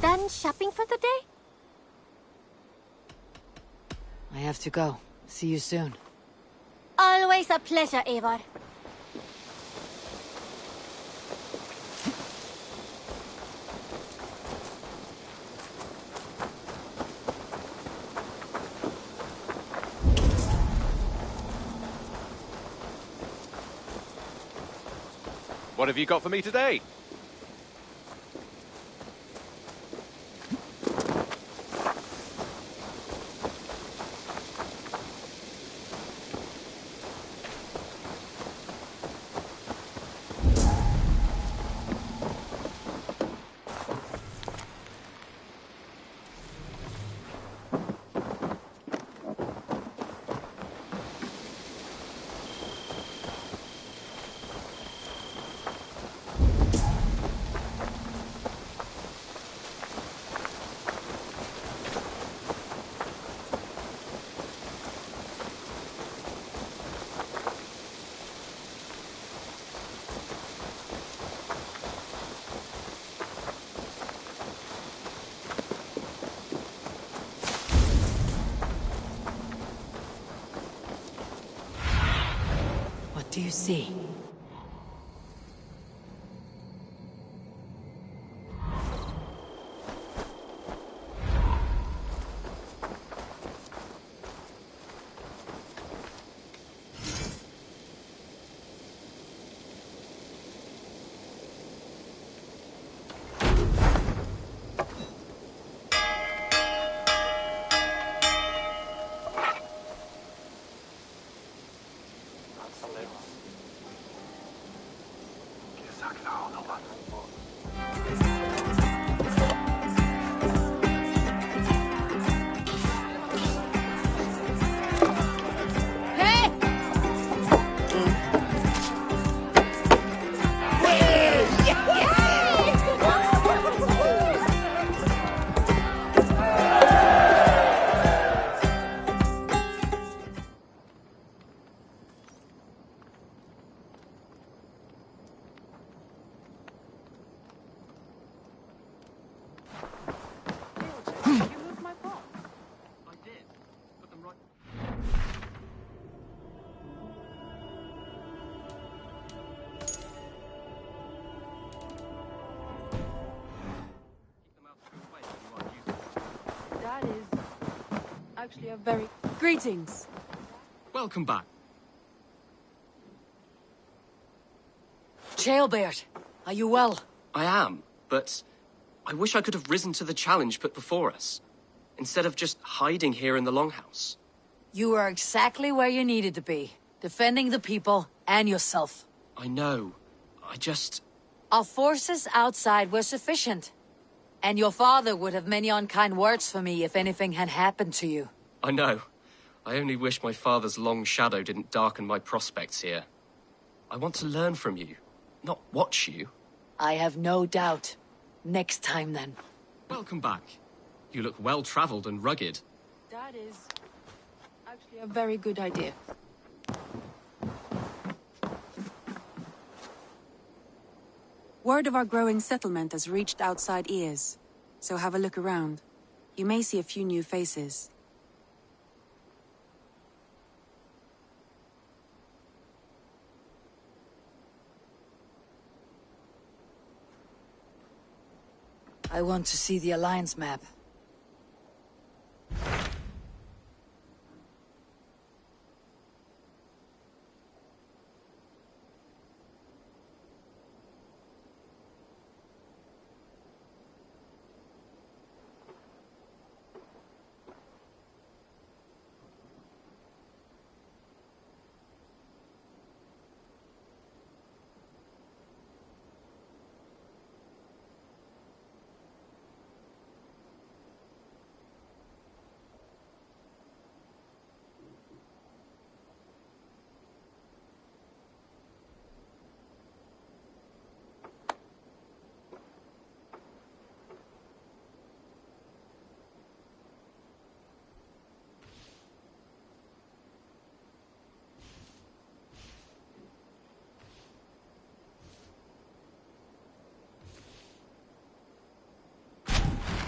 Done shopping for the day? I have to go. See you soon. Always a pleasure, Eivor. What have you got for me today? What do you see? That is actually a very... Greetings. Welcome back. Jailbert, are you well? I am, but I wish I could have risen to the challenge put before us, instead of just hiding here in the Longhouse. You are exactly where you needed to be, defending the people and yourself. I know. I just... Our forces outside were sufficient. And your father would have many unkind words for me if anything had happened to you. I know. I only wish my father's long shadow didn't darken my prospects here. I want to learn from you, not watch you. I have no doubt. Next time, then. Welcome back. You look well-traveled and rugged. That is actually a very good idea. Word of our growing settlement has reached outside ears, so have a look around. You may see a few new faces. I want to see the Alliance map.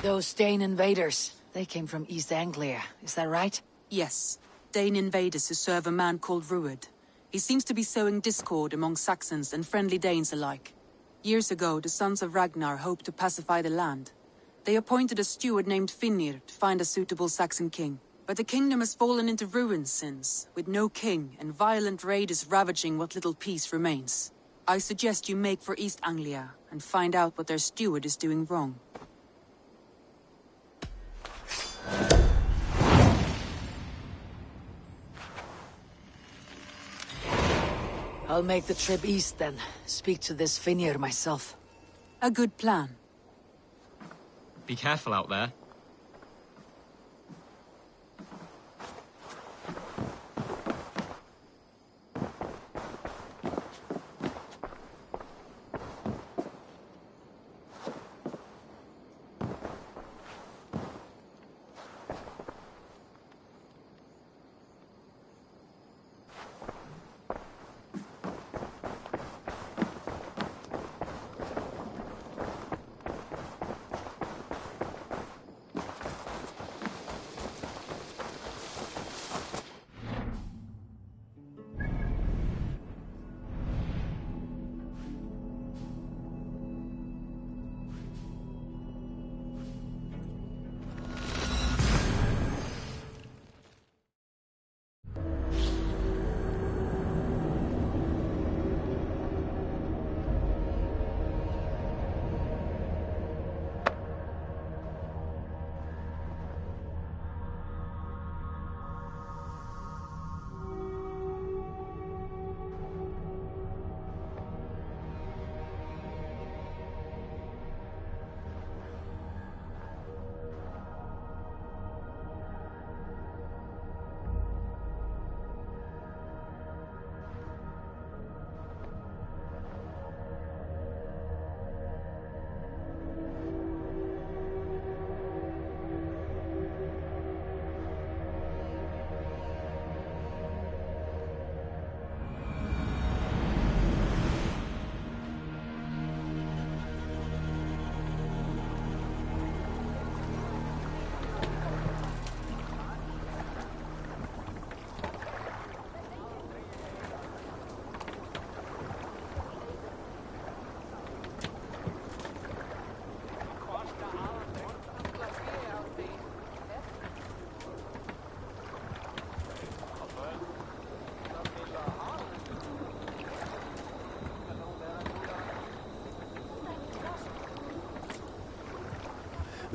Those Dane invaders, they came from East Anglia, is that right? Yes. Dane invaders who serve a man called Rued. He seems to be sowing discord among Saxons and friendly Danes alike. Years ago, the sons of Ragnar hoped to pacify the land. They appointed a steward named Finnir to find a suitable Saxon king. But the kingdom has fallen into ruins since, with no king and violent raiders ravaging what little peace remains. I suggest you make for East Anglia and find out what their steward is doing wrong. I'll make the trip east then. Speak to this Finir myself. A good plan. Be careful out there.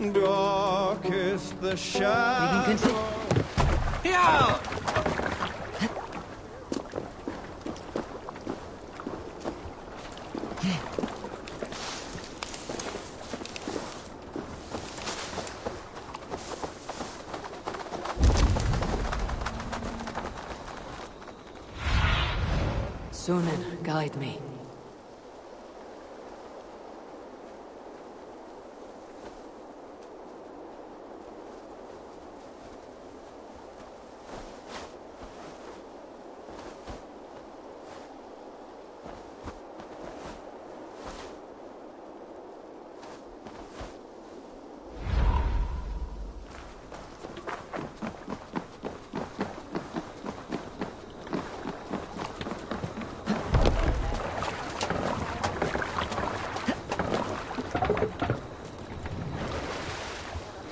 Dark is the shadow. Yeah! Sunan, guide me.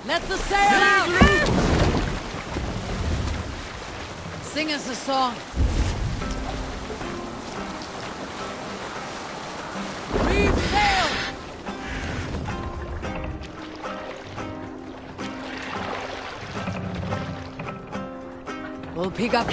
Let the sail out! Sing us a song. Reef sail! We'll pick up.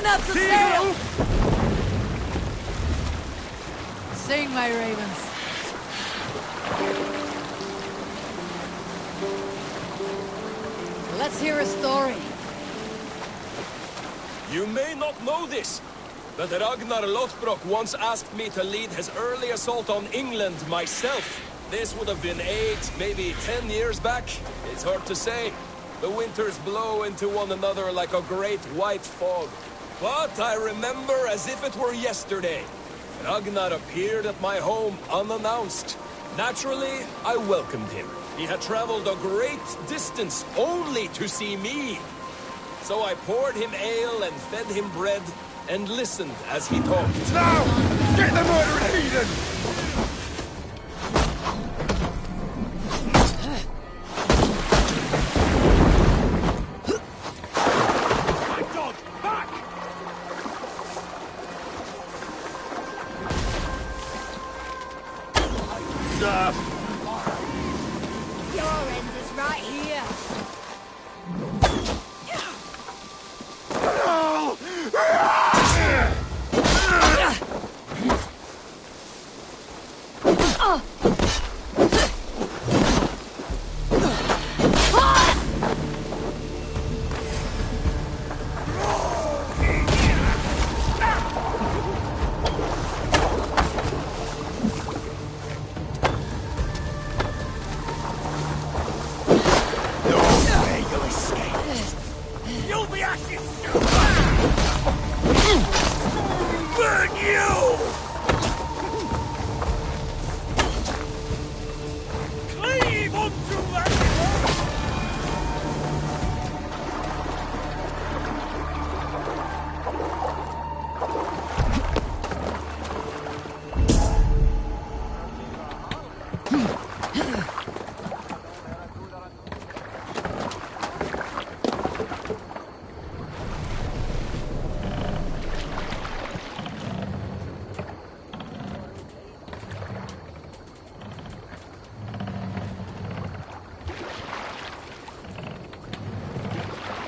Run up the sail! Sing, my ravens. Let's hear a story. You may not know this, but Ragnar Lothbrok once asked me to lead his early assault on England myself. This would have been 8, maybe 10 years back. It's hard to say. The winters blow into one another like a great white fog. But I remember as if it were yesterday. Ragnar appeared at my home unannounced. Naturally, I welcomed him. He had traveled a great distance only to see me. So I poured him ale and fed him bread and listened as he talked. Now! Get the murdering heathen! Your end is right here. You'll be ashes soon! Burn you! Cleave onto that!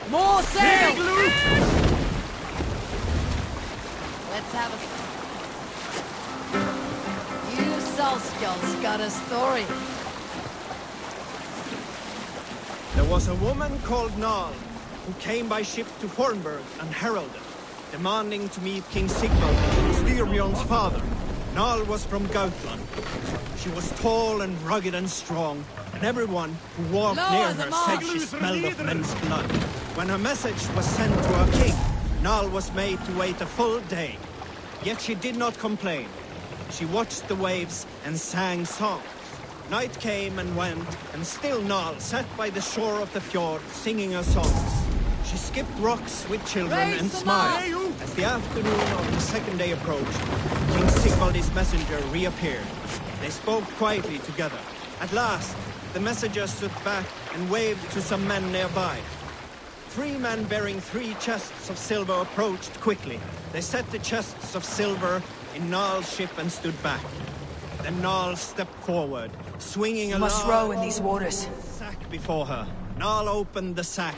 More sail! Let's have a... You Salskulls got a story. There was a woman called Nal, who came by ship to Fornburg and heralded, demanding to meet King Sigvald, Styrbjorn's father. Nal was from Gautland. She was tall and rugged and strong, and everyone who walked near her said she smelled of men's blood. When her message was sent to her king, Nal was made to wait a full day. Yet she did not complain. She watched the waves and sang songs. Night came and went, and still Nal sat by the shore of the fjord singing her songs. She skipped rocks with children and smiled. As the afternoon of the second day approached, King Sigvald's messenger reappeared. They spoke quietly together. At last, the messenger stood back and waved to some men nearby. 3 men bearing 3 chests of silver approached quickly. They set the chests of silver in Nal's ship and stood back. Then Nal stepped forward, swinging a must row in these waters. sack before her. Nal opened the sack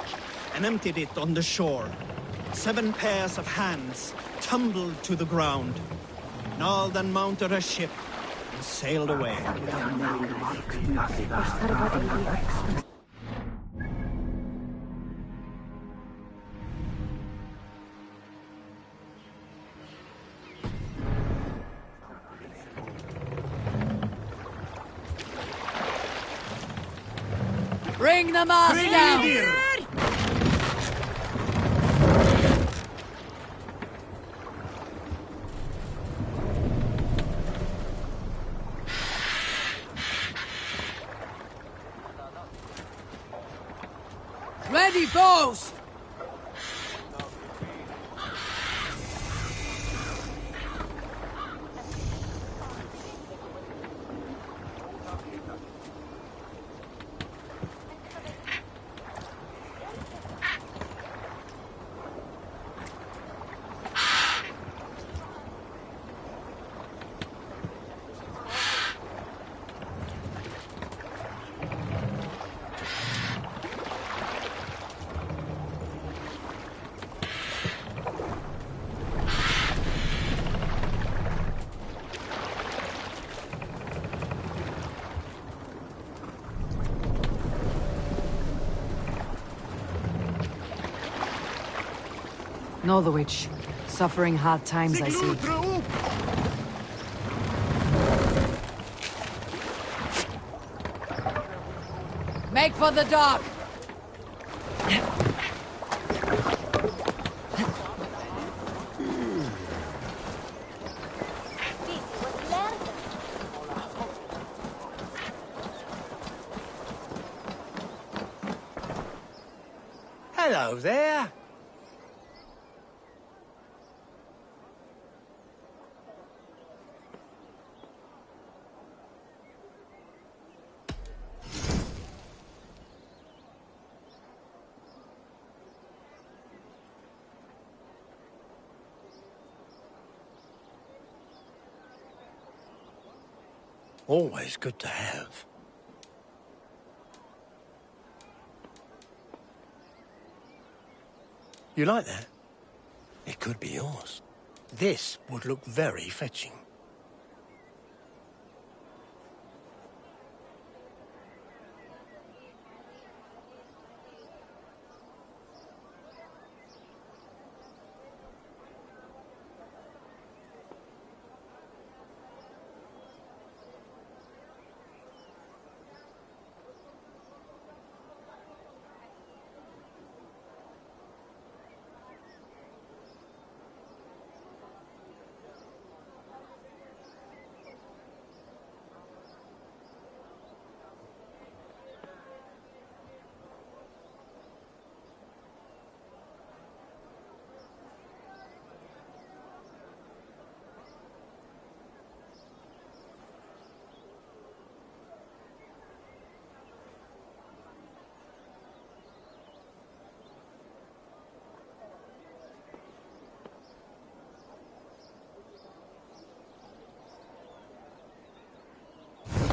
and emptied it on the shore. 7 pairs of hands tumbled to the ground. Nal then mounted her ship and sailed away. Bring the mast down! Ready, bows! Northwich. Suffering hard times, I see. Make for the dock! Hello there. Always good to have. You like that? It could be yours. This would look very fetching.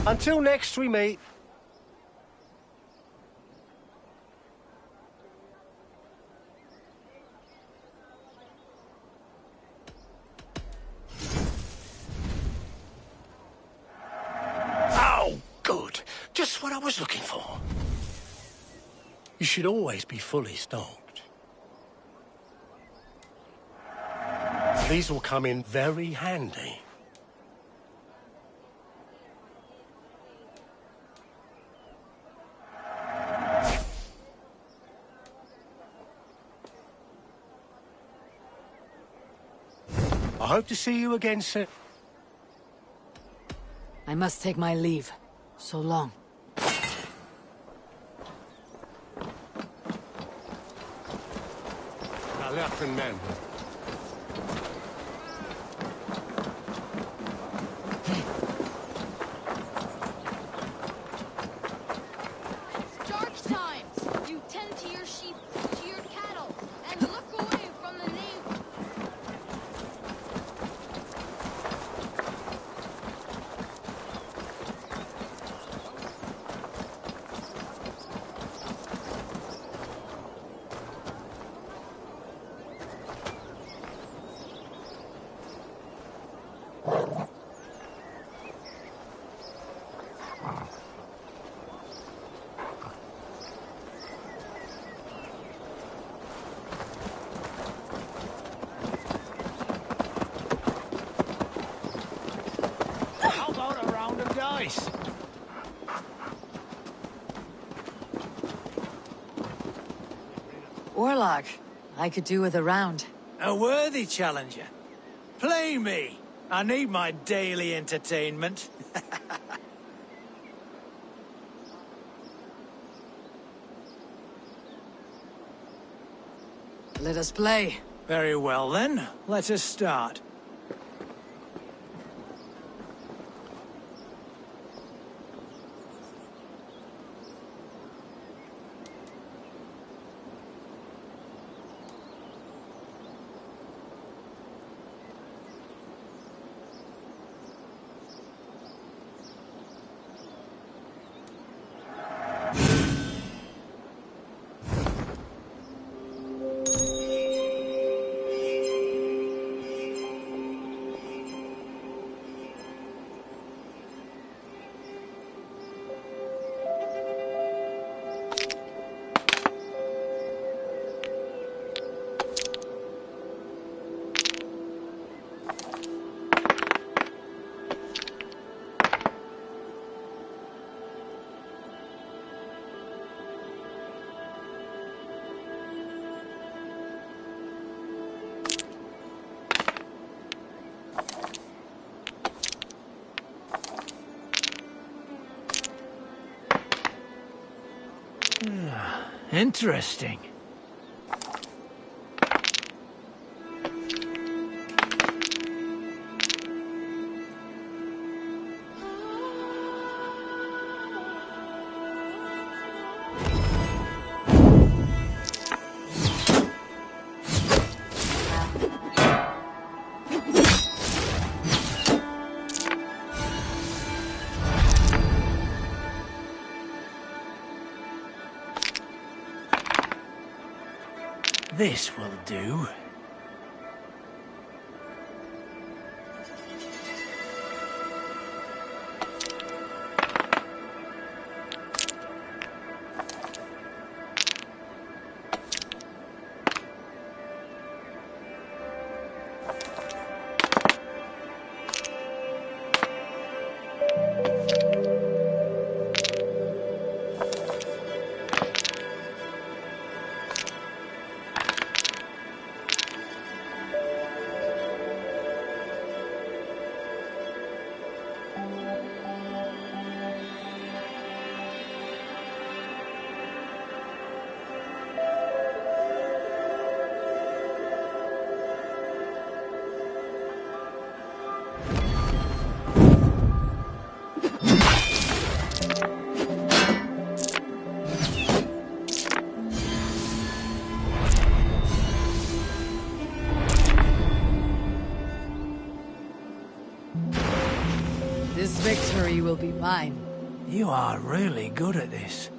Until next we meet. Oh, good. Just what I was looking for. You should always be fully stocked. These will come in very handy. I hope to see you again soon. I must take my leave. So long. Dark times. You tend to your sheep, to your cattle, and look away from the neighbor. How about a round of dice? Warlock. I could do with a round. A worthy challenger. Play me. I need my daily entertainment. Let us play. Very well then. Let us start. Interesting. This will do. This victory will be mine. You are really good at this.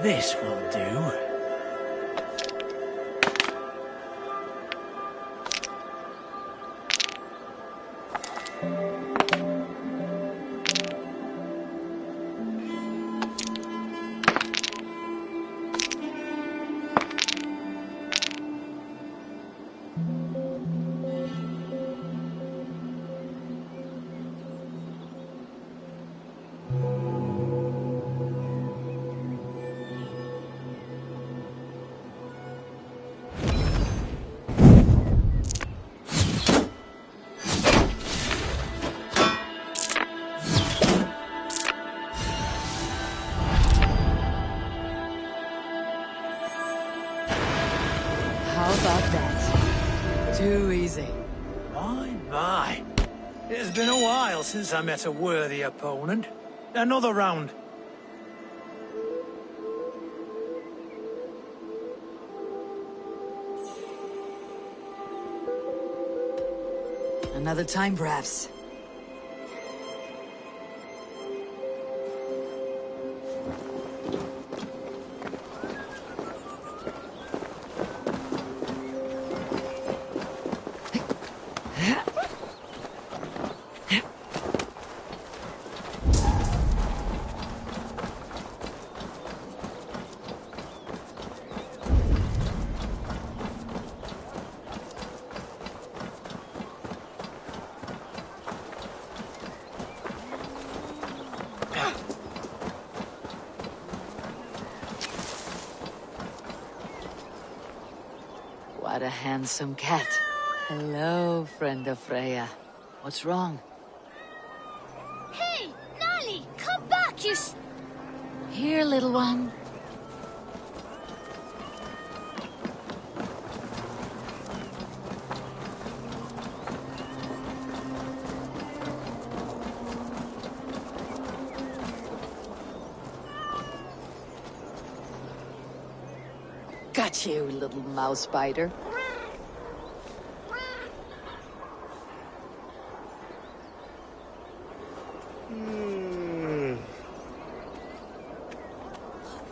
This will do. How about that? Too easy. My. It's been a while since I met a worthy opponent. Another round. Another time, perhaps. What a handsome cat. Hello, friend of Freya. What's wrong? Hey, Nali, come back, you Here, little one. Got you, little mouse biter.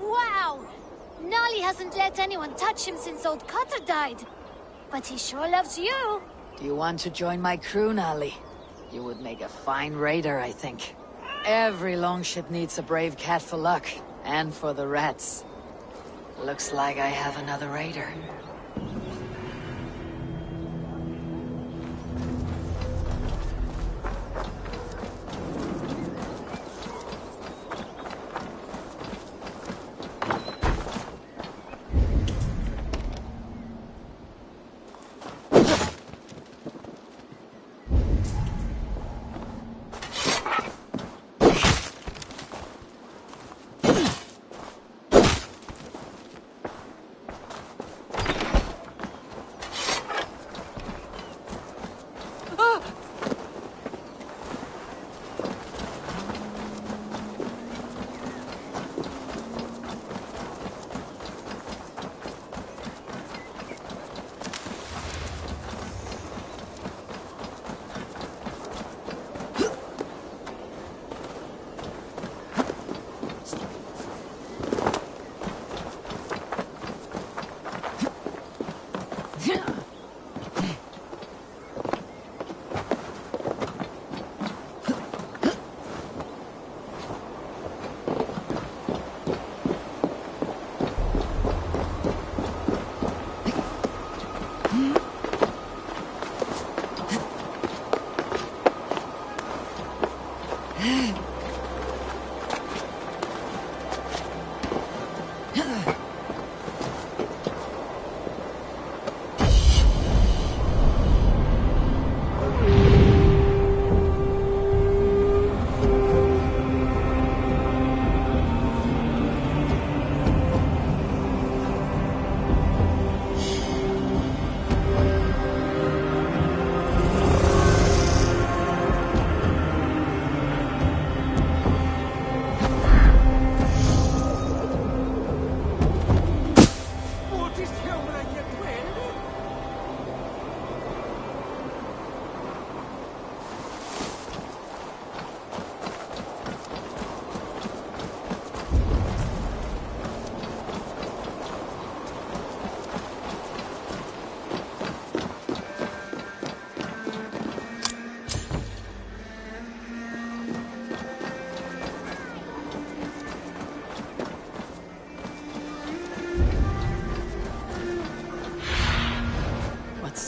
Wow! Nali hasn't let anyone touch him since old Cutter died. But he sure loves you. Do you want to join my crew, Nali? You would make a fine raider, I think. Every longship needs a brave cat for luck, and for the rats. Looks like I have another raider.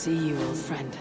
see you, old friend.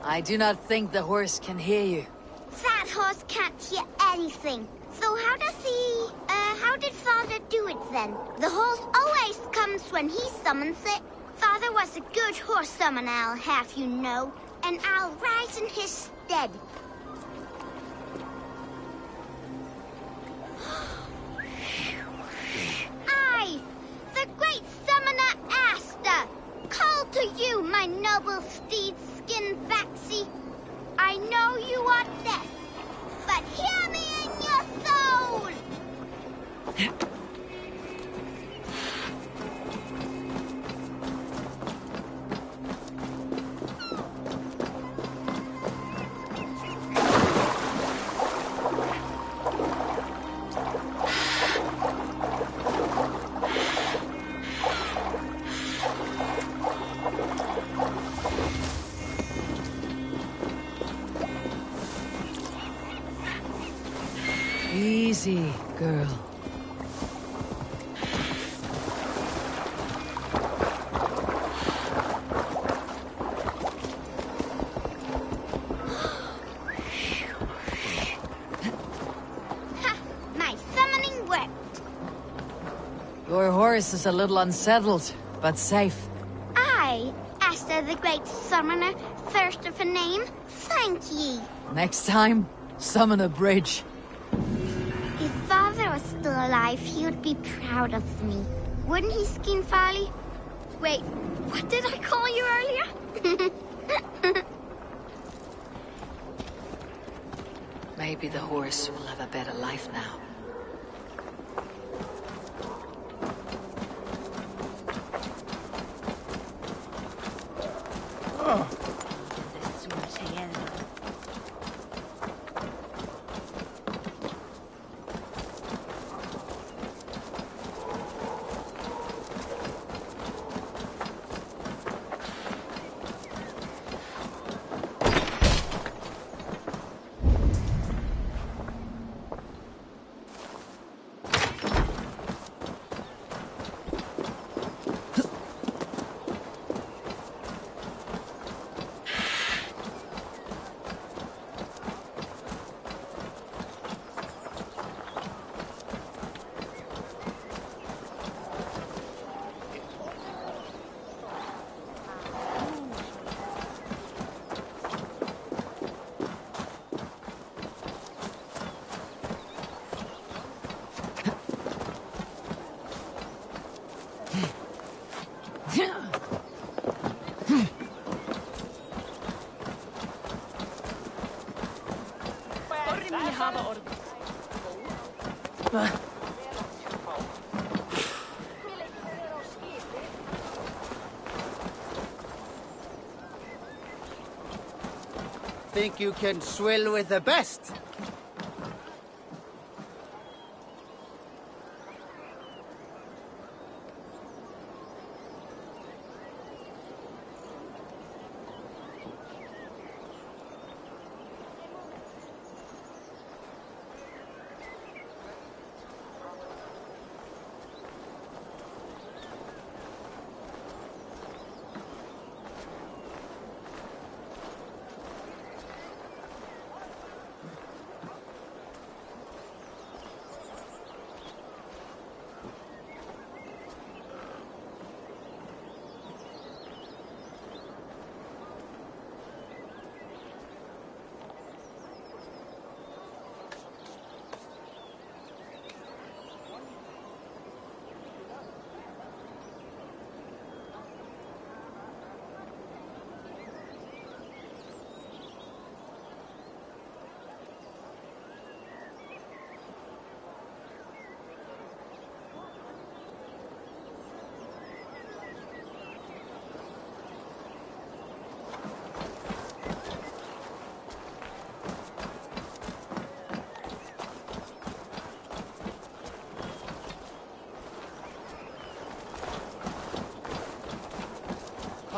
I do not think the horse can hear you. That horse can't hear anything. So how did Father do it then? The horse always comes when he summons it. Father was a good horse summoner, I'll have you know. And I'll rise in his stead. I, the great summoner Asta, call to you, my noble steed, Skin Vaxi. I know you are deaf, but hear me in your soul! Easy, girl. My summoning worked. Your horse is a little unsettled, but safe. I, Asta the great summoner, first of a name, thank ye. Next time, summon a bridge. If Father was still alive, he would be proud of me. Wouldn't he, Skin Farley? Wait, what did I call you earlier? Maybe the horse will have a better life now. think you can swill with the best?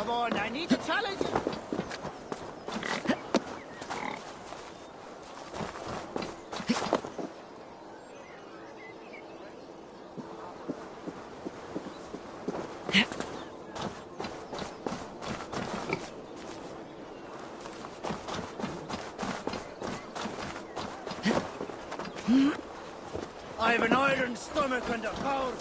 Come on, I need to challenge you. I have an iron stomach and a power.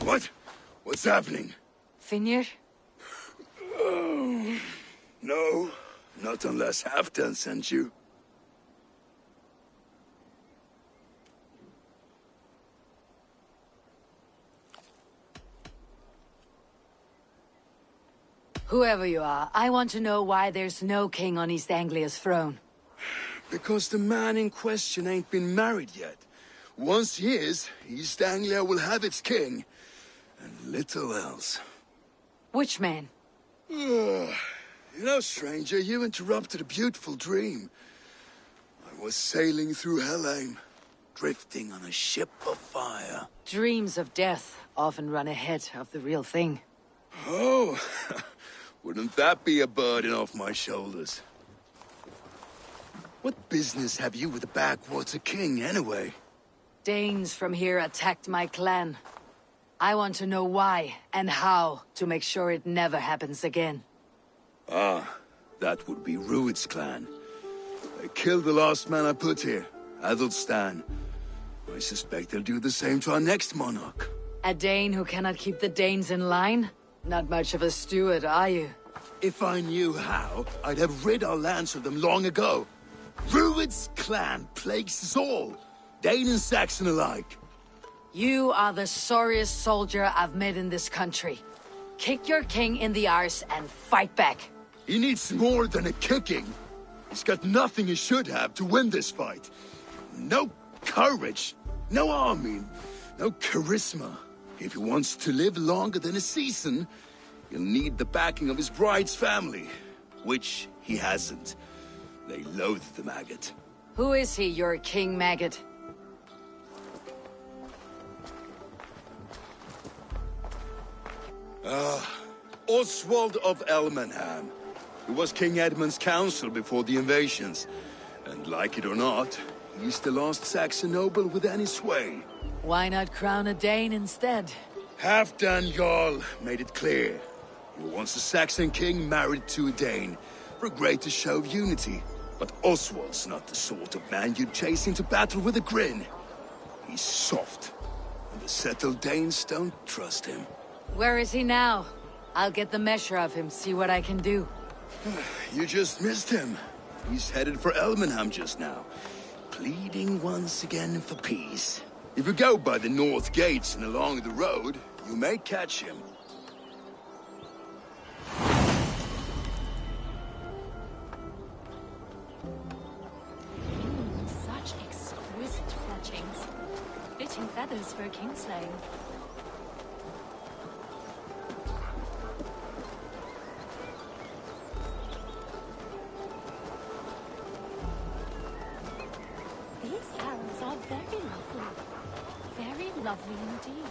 What? What's happening? Finir? Oh, no, not unless Halfdan sent you. Whoever you are, I want to know why there's no king on East Anglia's throne. Because the man in question ain't been married yet. Once he is, East Anglia will have its king. And little else. Which man? You know, stranger, you interrupted a beautiful dream. I was sailing through Helheim, drifting on a ship of fire. Dreams of death often run ahead of the real thing. Oh, wouldn't that be a burden off my shoulders? What business have you with the backwater king, anyway? Danes from here attacked my clan. I want to know why and how to make sure it never happens again. Ah, that would be Rued's clan. They killed the last man I put here, Adelstan. I suspect they'll do the same to our next monarch. A Dane who cannot keep the Danes in line? Not much of a steward, are you? If I knew how, I'd have rid our lands of them long ago. Rued's clan plagues us all, Dane and Saxon alike. You are the sorriest soldier I've met in this country. Kick your king in the arse and fight back. He needs more than a kicking. He's got nothing he should have to win this fight. No courage, no army, no charisma. If he wants to live longer than a season, he'll need the backing of his bride's family, which he hasn't. They loathe the maggot. Who is he, your king maggot? Oswald of Elmenham. He was King Edmund's counsel before the invasions. And like it or not, he's the last Saxon noble with any sway. Why not crown a Dane instead? Halfdan Jarl made it clear. He wants a Saxon king married to a Dane, for a greater show of unity. But Oswald's not the sort of man you'd chase into battle with a grin. He's soft, and the settled Danes don't trust him. Where is he now? I'll get the measure of him, see what I can do. You just missed him. He's headed for Elmenham just now, pleading once again for peace. If you go by the north gates and along the road, you may catch him. Such exquisite fletchings. Fitting feathers for a kingslaying. These arrows are very lovely. Very lovely indeed.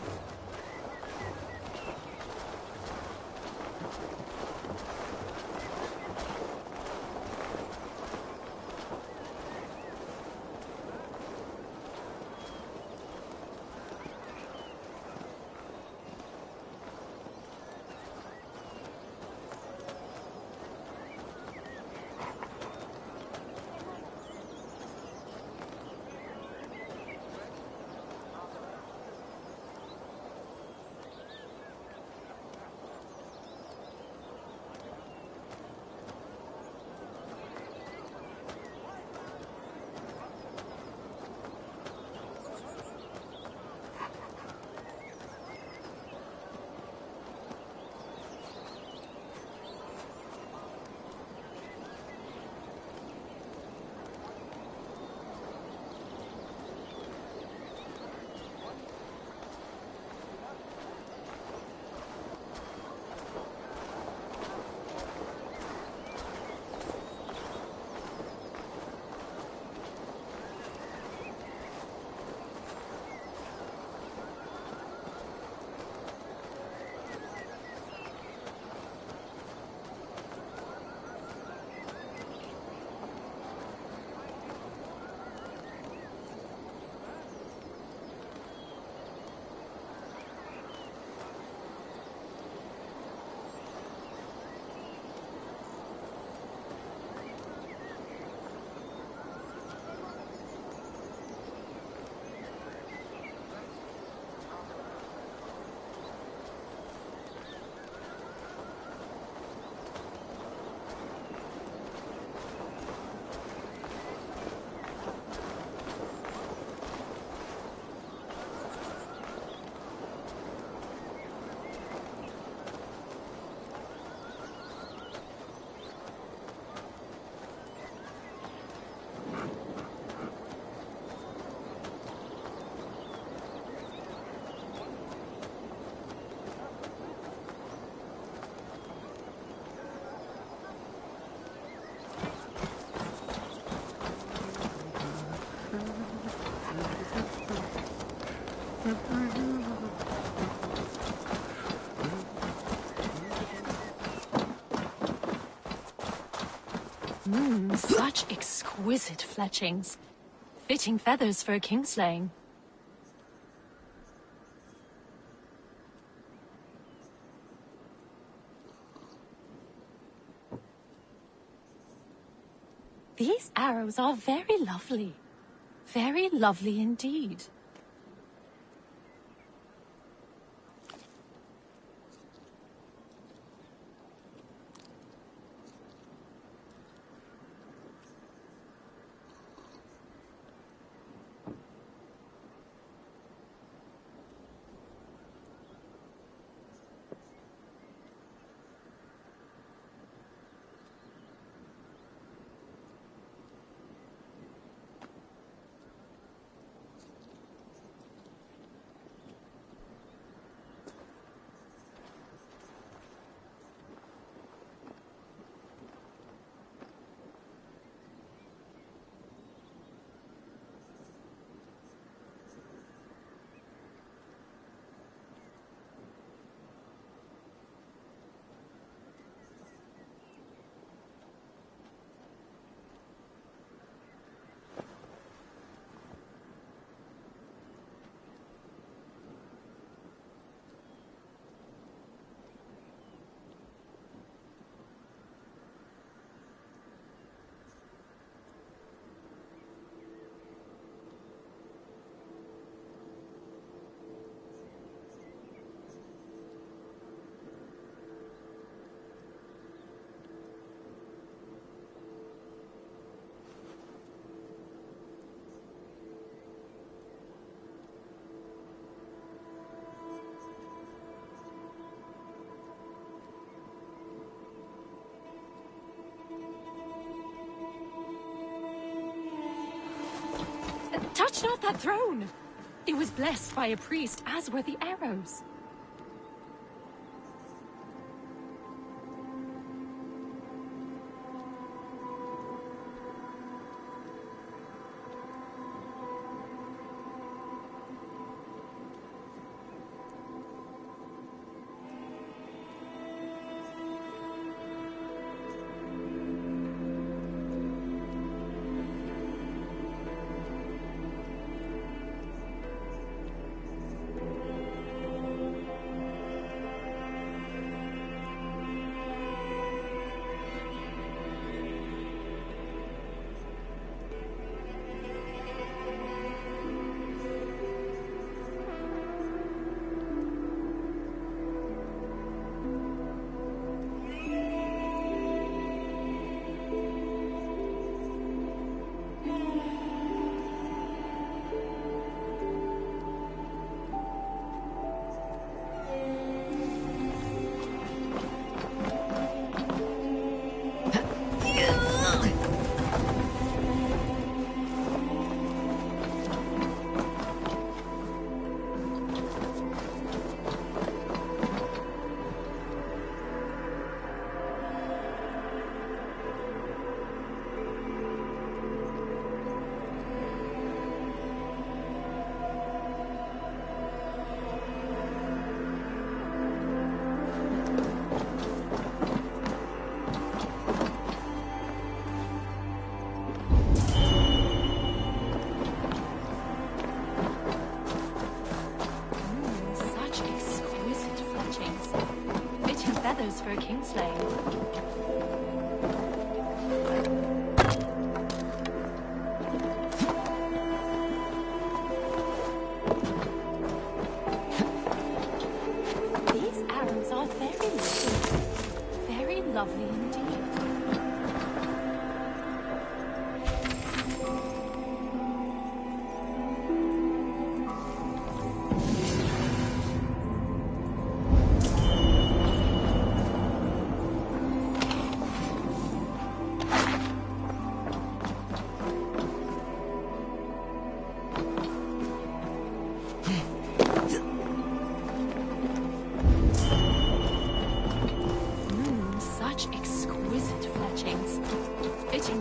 Such exquisite fletchings. Fitting feathers for a kingslaying. These arrows are very lovely. Very lovely indeed. Touch not that throne! It was blessed by a priest, as were the arrows. For a kingslaying. These arrows are very lovely indeed.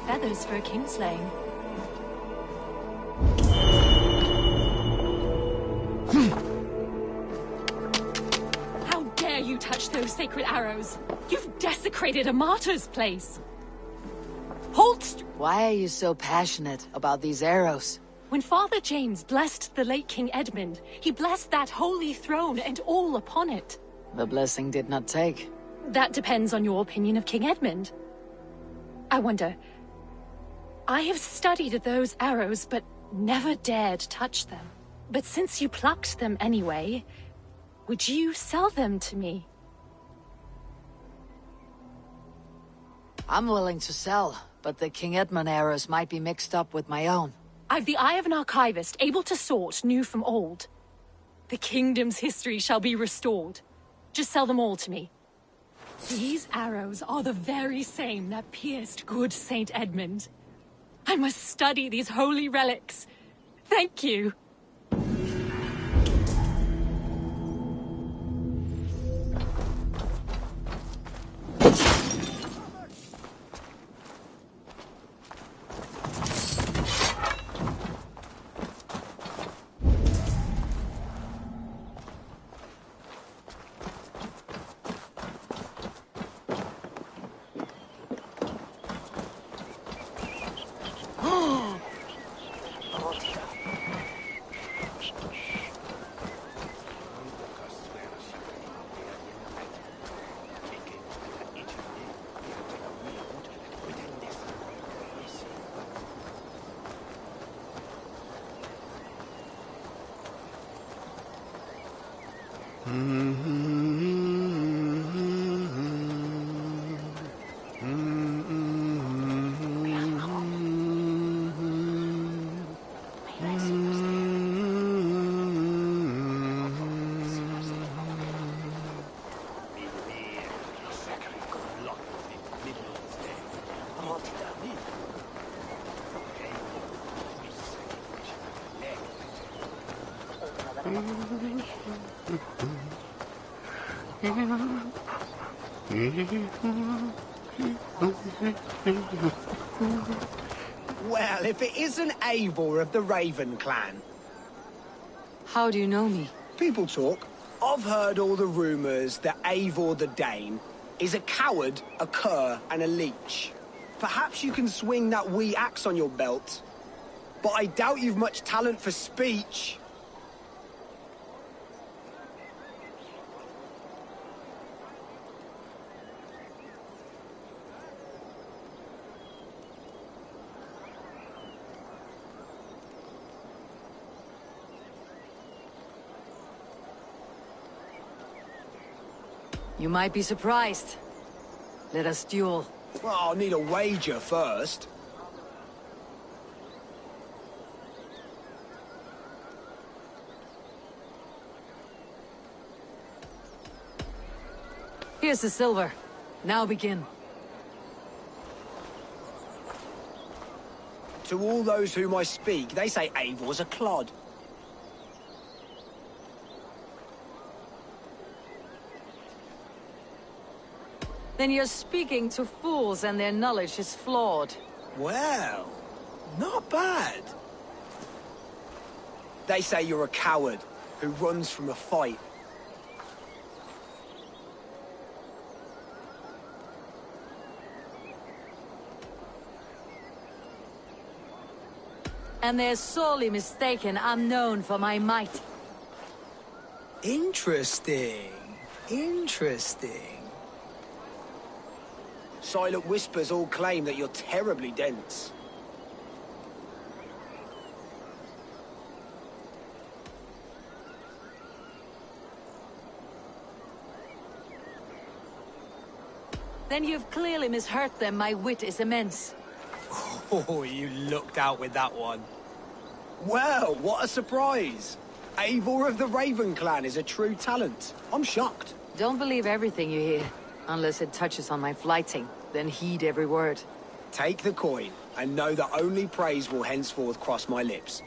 Feathers for a kingslaying. How dare you touch those sacred arrows? You've desecrated a martyr's place. Hold Why are you so passionate about these arrows? When Father James blessed the late King Edmund, he blessed that holy throne and all upon it. The blessing did not take. That depends on your opinion of King Edmund. I wonder... I have studied those arrows, but never dared touch them. But since you plucked them anyway, would you sell them to me? I'm willing to sell, but the King Edmund arrows might be mixed up with my own. I've the eye of an archivist, able to sort new from old. The kingdom's history shall be restored. Just sell them all to me. These arrows are the very same that pierced good Saint Edmund. I must study these holy relics. Thank you. Well, if it isn't Eivor of the Raven clan. How do you know me? People talk. I've heard all the rumors that Eivor the Dane is a coward, a cur, and a leech. Perhaps you can swing that wee axe on your belt, but I doubt you've much talent for speech. You might be surprised. Let us duel. Well, I'll need a wager first. Here's the silver. Now begin. To all those whom I speak, they say Eivor's a clod. Then you're speaking to fools and their knowledge is flawed. Well, not bad. They say you're a coward who runs from a fight. And they're sorely mistaken. I'm known for my might. Interesting. Interesting. Silent whispers all claim that you're terribly dense. Then you've clearly misheard them. My wit is immense. Oh, you looked out with that one. Well, what a surprise. Eivor of the Raven clan is a true talent. I'm shocked. Don't believe everything you hear, unless it touches on my flighting. Then heed every word. Take the coin, and know that only praise will henceforth cross my lips.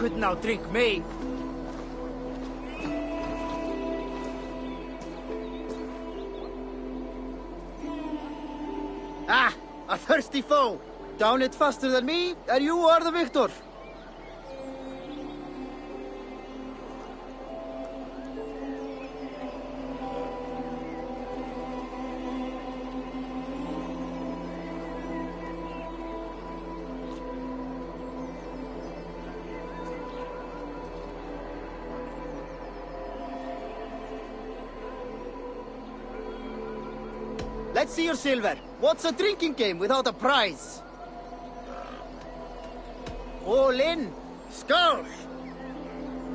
couldn't outdrink me. Ah, a thirsty foe. Down it faster than me, and you are the victor. Let's see your silver. What's a drinking game without a prize? All in. Skull.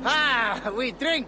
Ah, we drink.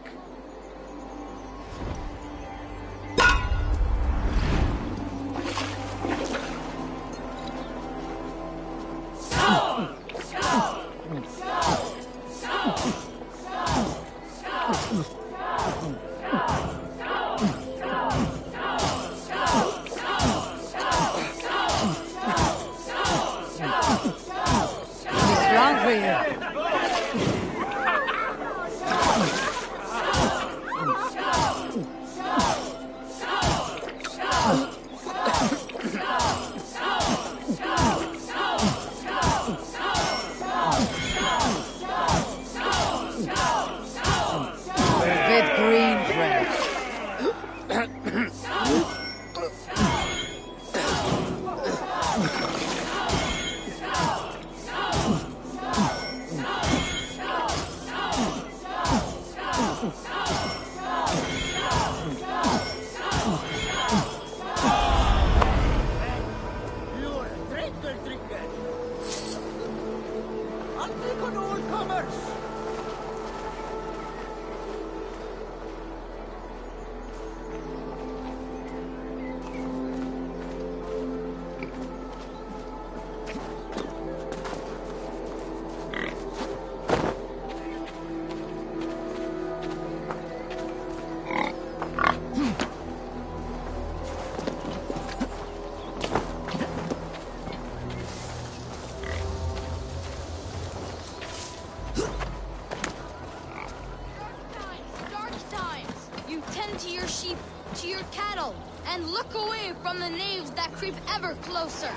Closer.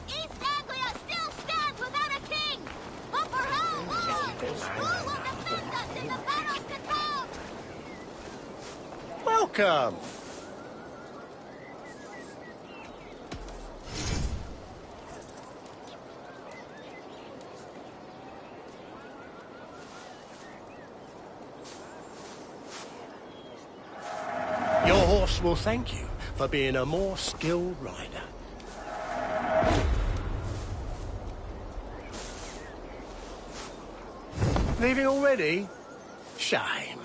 East Anglia still stands without a king! But for how long? Who will defend us in the battles to come? Welcome! Your horse will thank you for being a more skilled rider. Leaving already? Shame.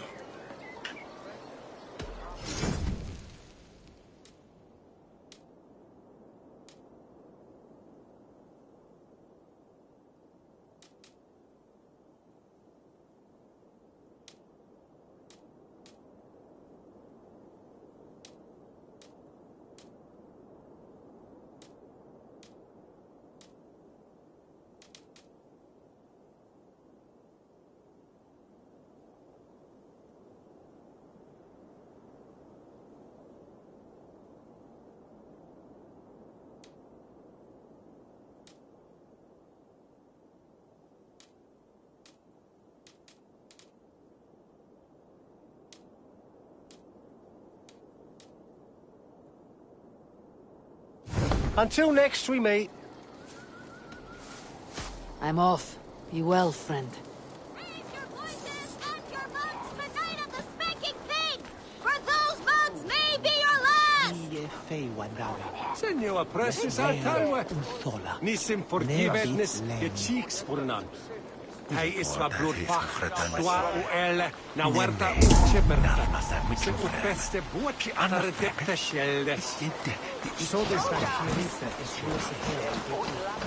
Until next we meet. I'm off. Be well, friend. Raise your voices and your mugs the night of the spanking thing! For those mugs may be your last! Senua presses altawe. Nisim forgiveness je cheeks purnan. Hij is wat bloedvacht, dwar o elle, na huerta o chipperta. Se o beste bootje aan haar dekte schelde. So this that Clarissa is close ahead.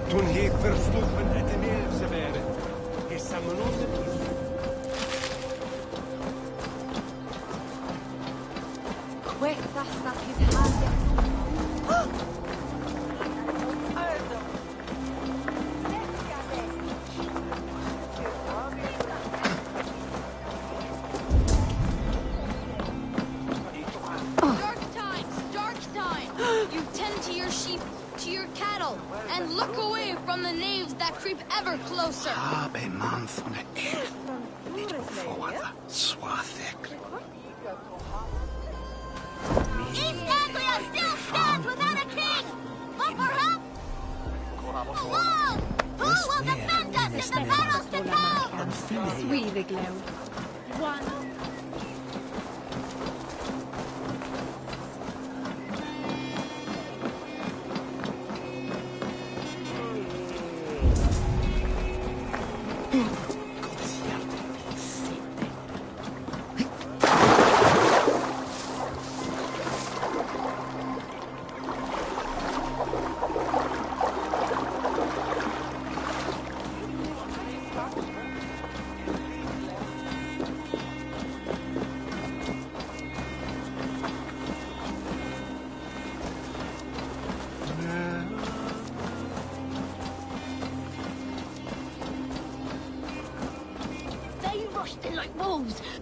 Toen heeft verstoppen het de neerse werden. Is samen onder. Quick, that's not his hand. Dark time. You tend to your sheep, to your cattle, and look away from the knaves that creep ever closer. Habe man von der Erde. Nicht before Swathik. East Anglia still stands without a king! But perhaps... Alone! Who will defend us in the battles to come? Sweet glow. One.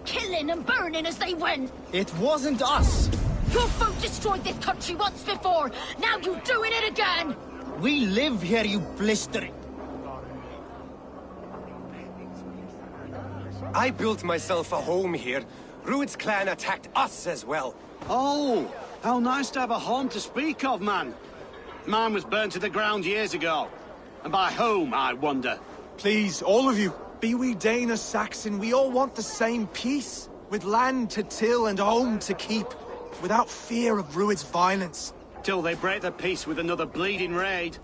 Killing and burning as they went. It wasn't us. Your folk destroyed this country once before. Now you're doing it again. We live here, you blistering. I built myself a home here. Rued's clan attacked us as well. Oh, how nice to have a home to speak of, man. Mine was burnt to the ground years ago. And by whom, I wonder? Please, all of you, be we Dane or Saxon, we all want the same peace. With land to till and home to keep. Without fear of Rued's violence. Till they break the peace with another bleeding raid.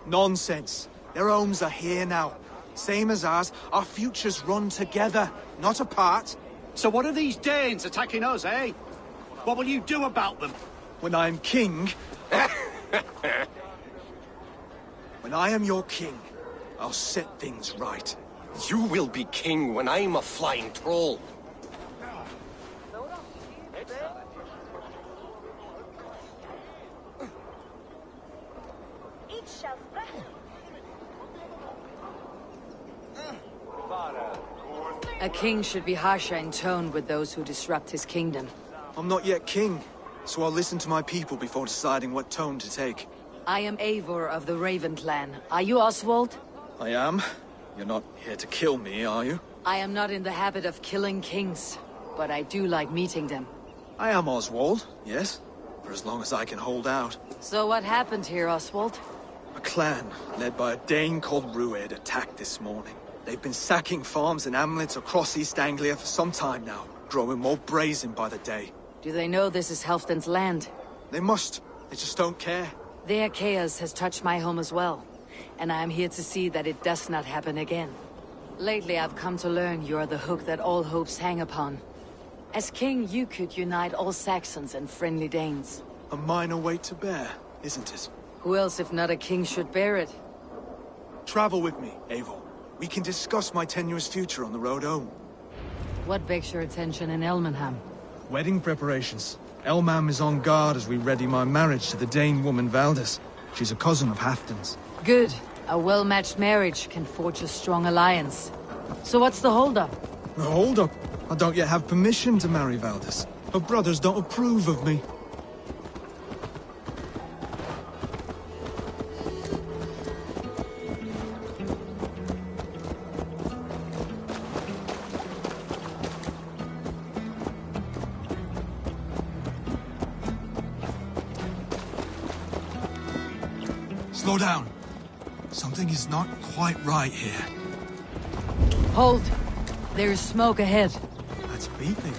Nonsense. Their homes are here now. Same as ours, our futures run together, not apart. So what are these Danes attacking us, eh? What will you do about them? When I am king... When I am your king, I'll set things right. You will be king when I'm a flying troll. A king should be harsher in tone with those who disrupt his kingdom. I'm not yet king, so I'll listen to my people before deciding what tone to take. I am Eivor of the Raven clan. Are you Oswald? I am. You're not here to kill me, are you? I am not in the habit of killing kings, but I do like meeting them. I am Oswald, yes. For as long as I can hold out. So what happened here, Oswald? A clan, led by a Dane called Rued, attacked this morning. They've been sacking farms and hamlets across East Anglia for some time now, growing more brazen by the day. Do they know this is Halfdan's land? They must. They just don't care. Their chaos has touched my home as well, and I am here to see that it does not happen again. Lately I've come to learn you are the hook that all hopes hang upon. As king, you could unite all Saxons and friendly Danes. A minor weight to bear, isn't it? Who else if not a king should bear it? Travel with me, Eivor. We can discuss my tenuous future on the road home. What begs your attention in Elmenham? Wedding preparations. Elmam is on guard as we ready my marriage to the Dane woman Valdis. She's a cousin of Halfdan's. Good. A well-matched marriage can forge a strong alliance. So what's the holdup? The holdup? I don't yet have permission to marry Valdis. Her brothers don't approve of me. Slow down. Something is not quite right here. Hold. There is smoke ahead. That's beeping.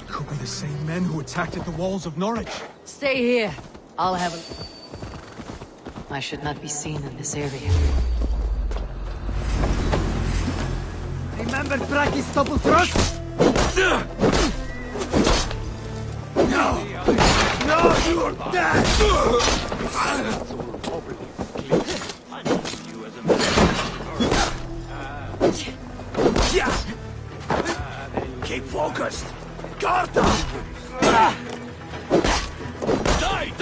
Could be the same men who attacked at the walls of Norwich. Stay here. I'll have a... I should not be seen in this area. Remember Braki's double thrust? No! No, you are dead! Keep focused! Garda! Die! Die!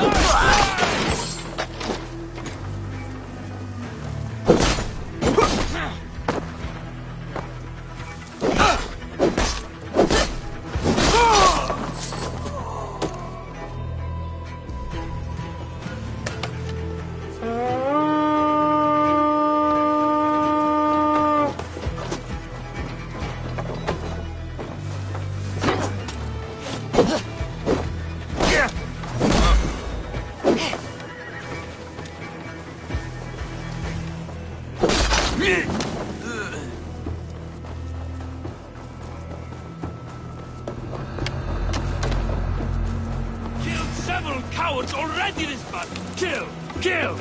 Cowards already this battle! Kill! Kill!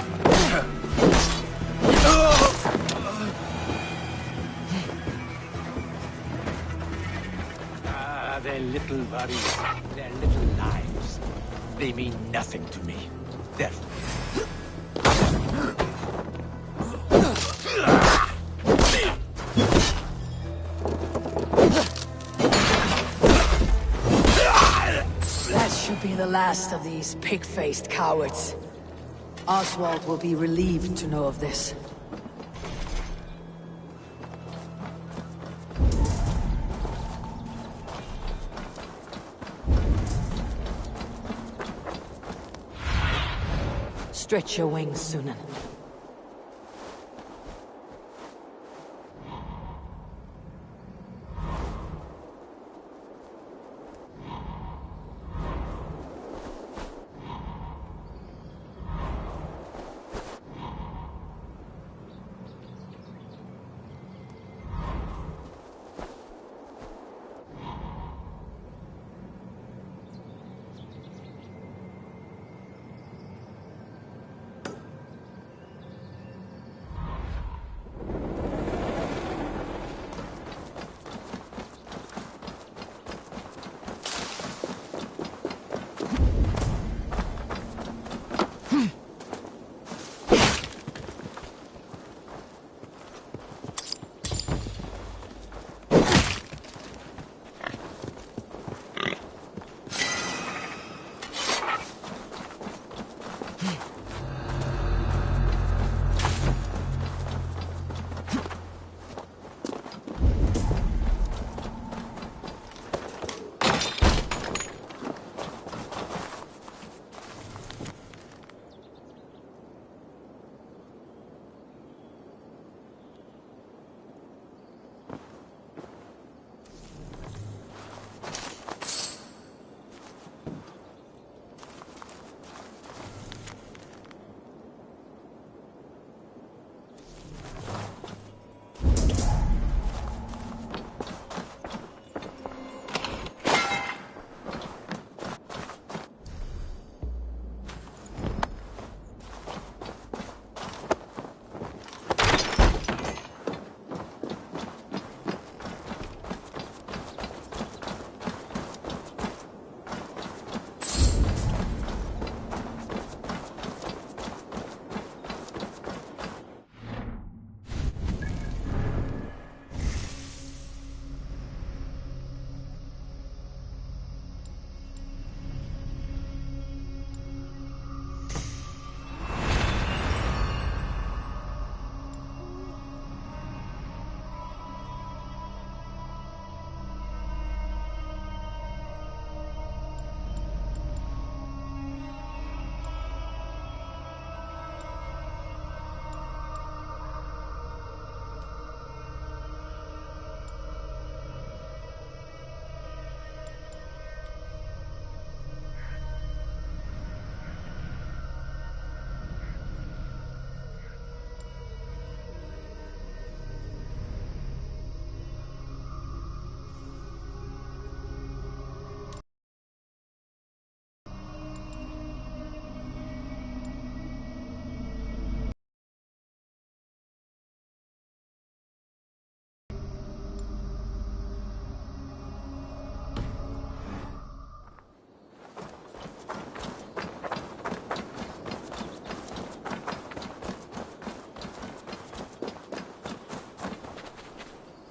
Their little worries, their little lives. They mean nothing to me. They're... That should be the last of these pig-faced cowards. Oswald will be relieved to know of this. Stretch your wings, Sunan.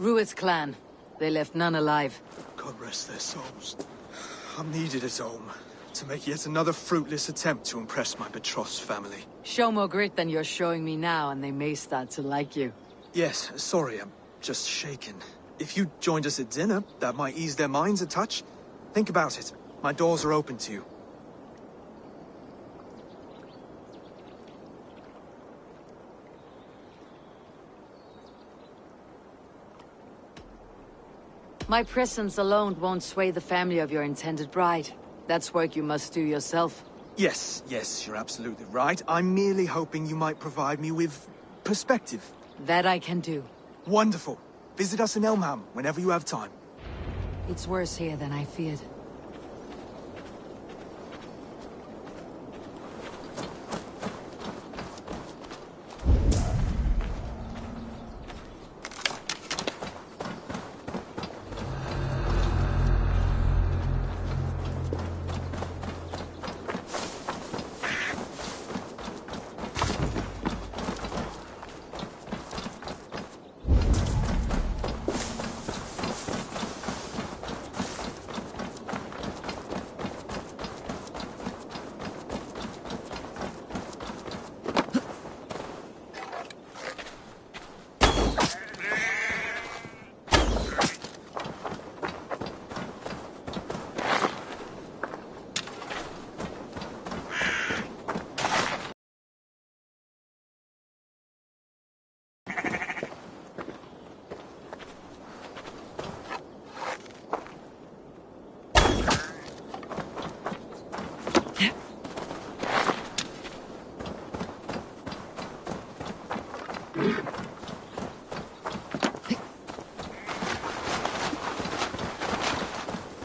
Rued's clan. They left none alive. God rest their souls. I'm needed at home to make yet another fruitless attempt to impress my betrothed family. Show more grit than you're showing me now, and they may start to like you. Yes, sorry, I'm just shaken. If you joined us at dinner, that might ease their minds a touch. Think about it. My doors are open to you. My presence alone won't sway the family of your intended bride. That's work you must do yourself. Yes, you're absolutely right. I'm merely hoping you might provide me with perspective. That I can do. Wonderful. Visit us in Elmham whenever you have time. It's worse here than I feared.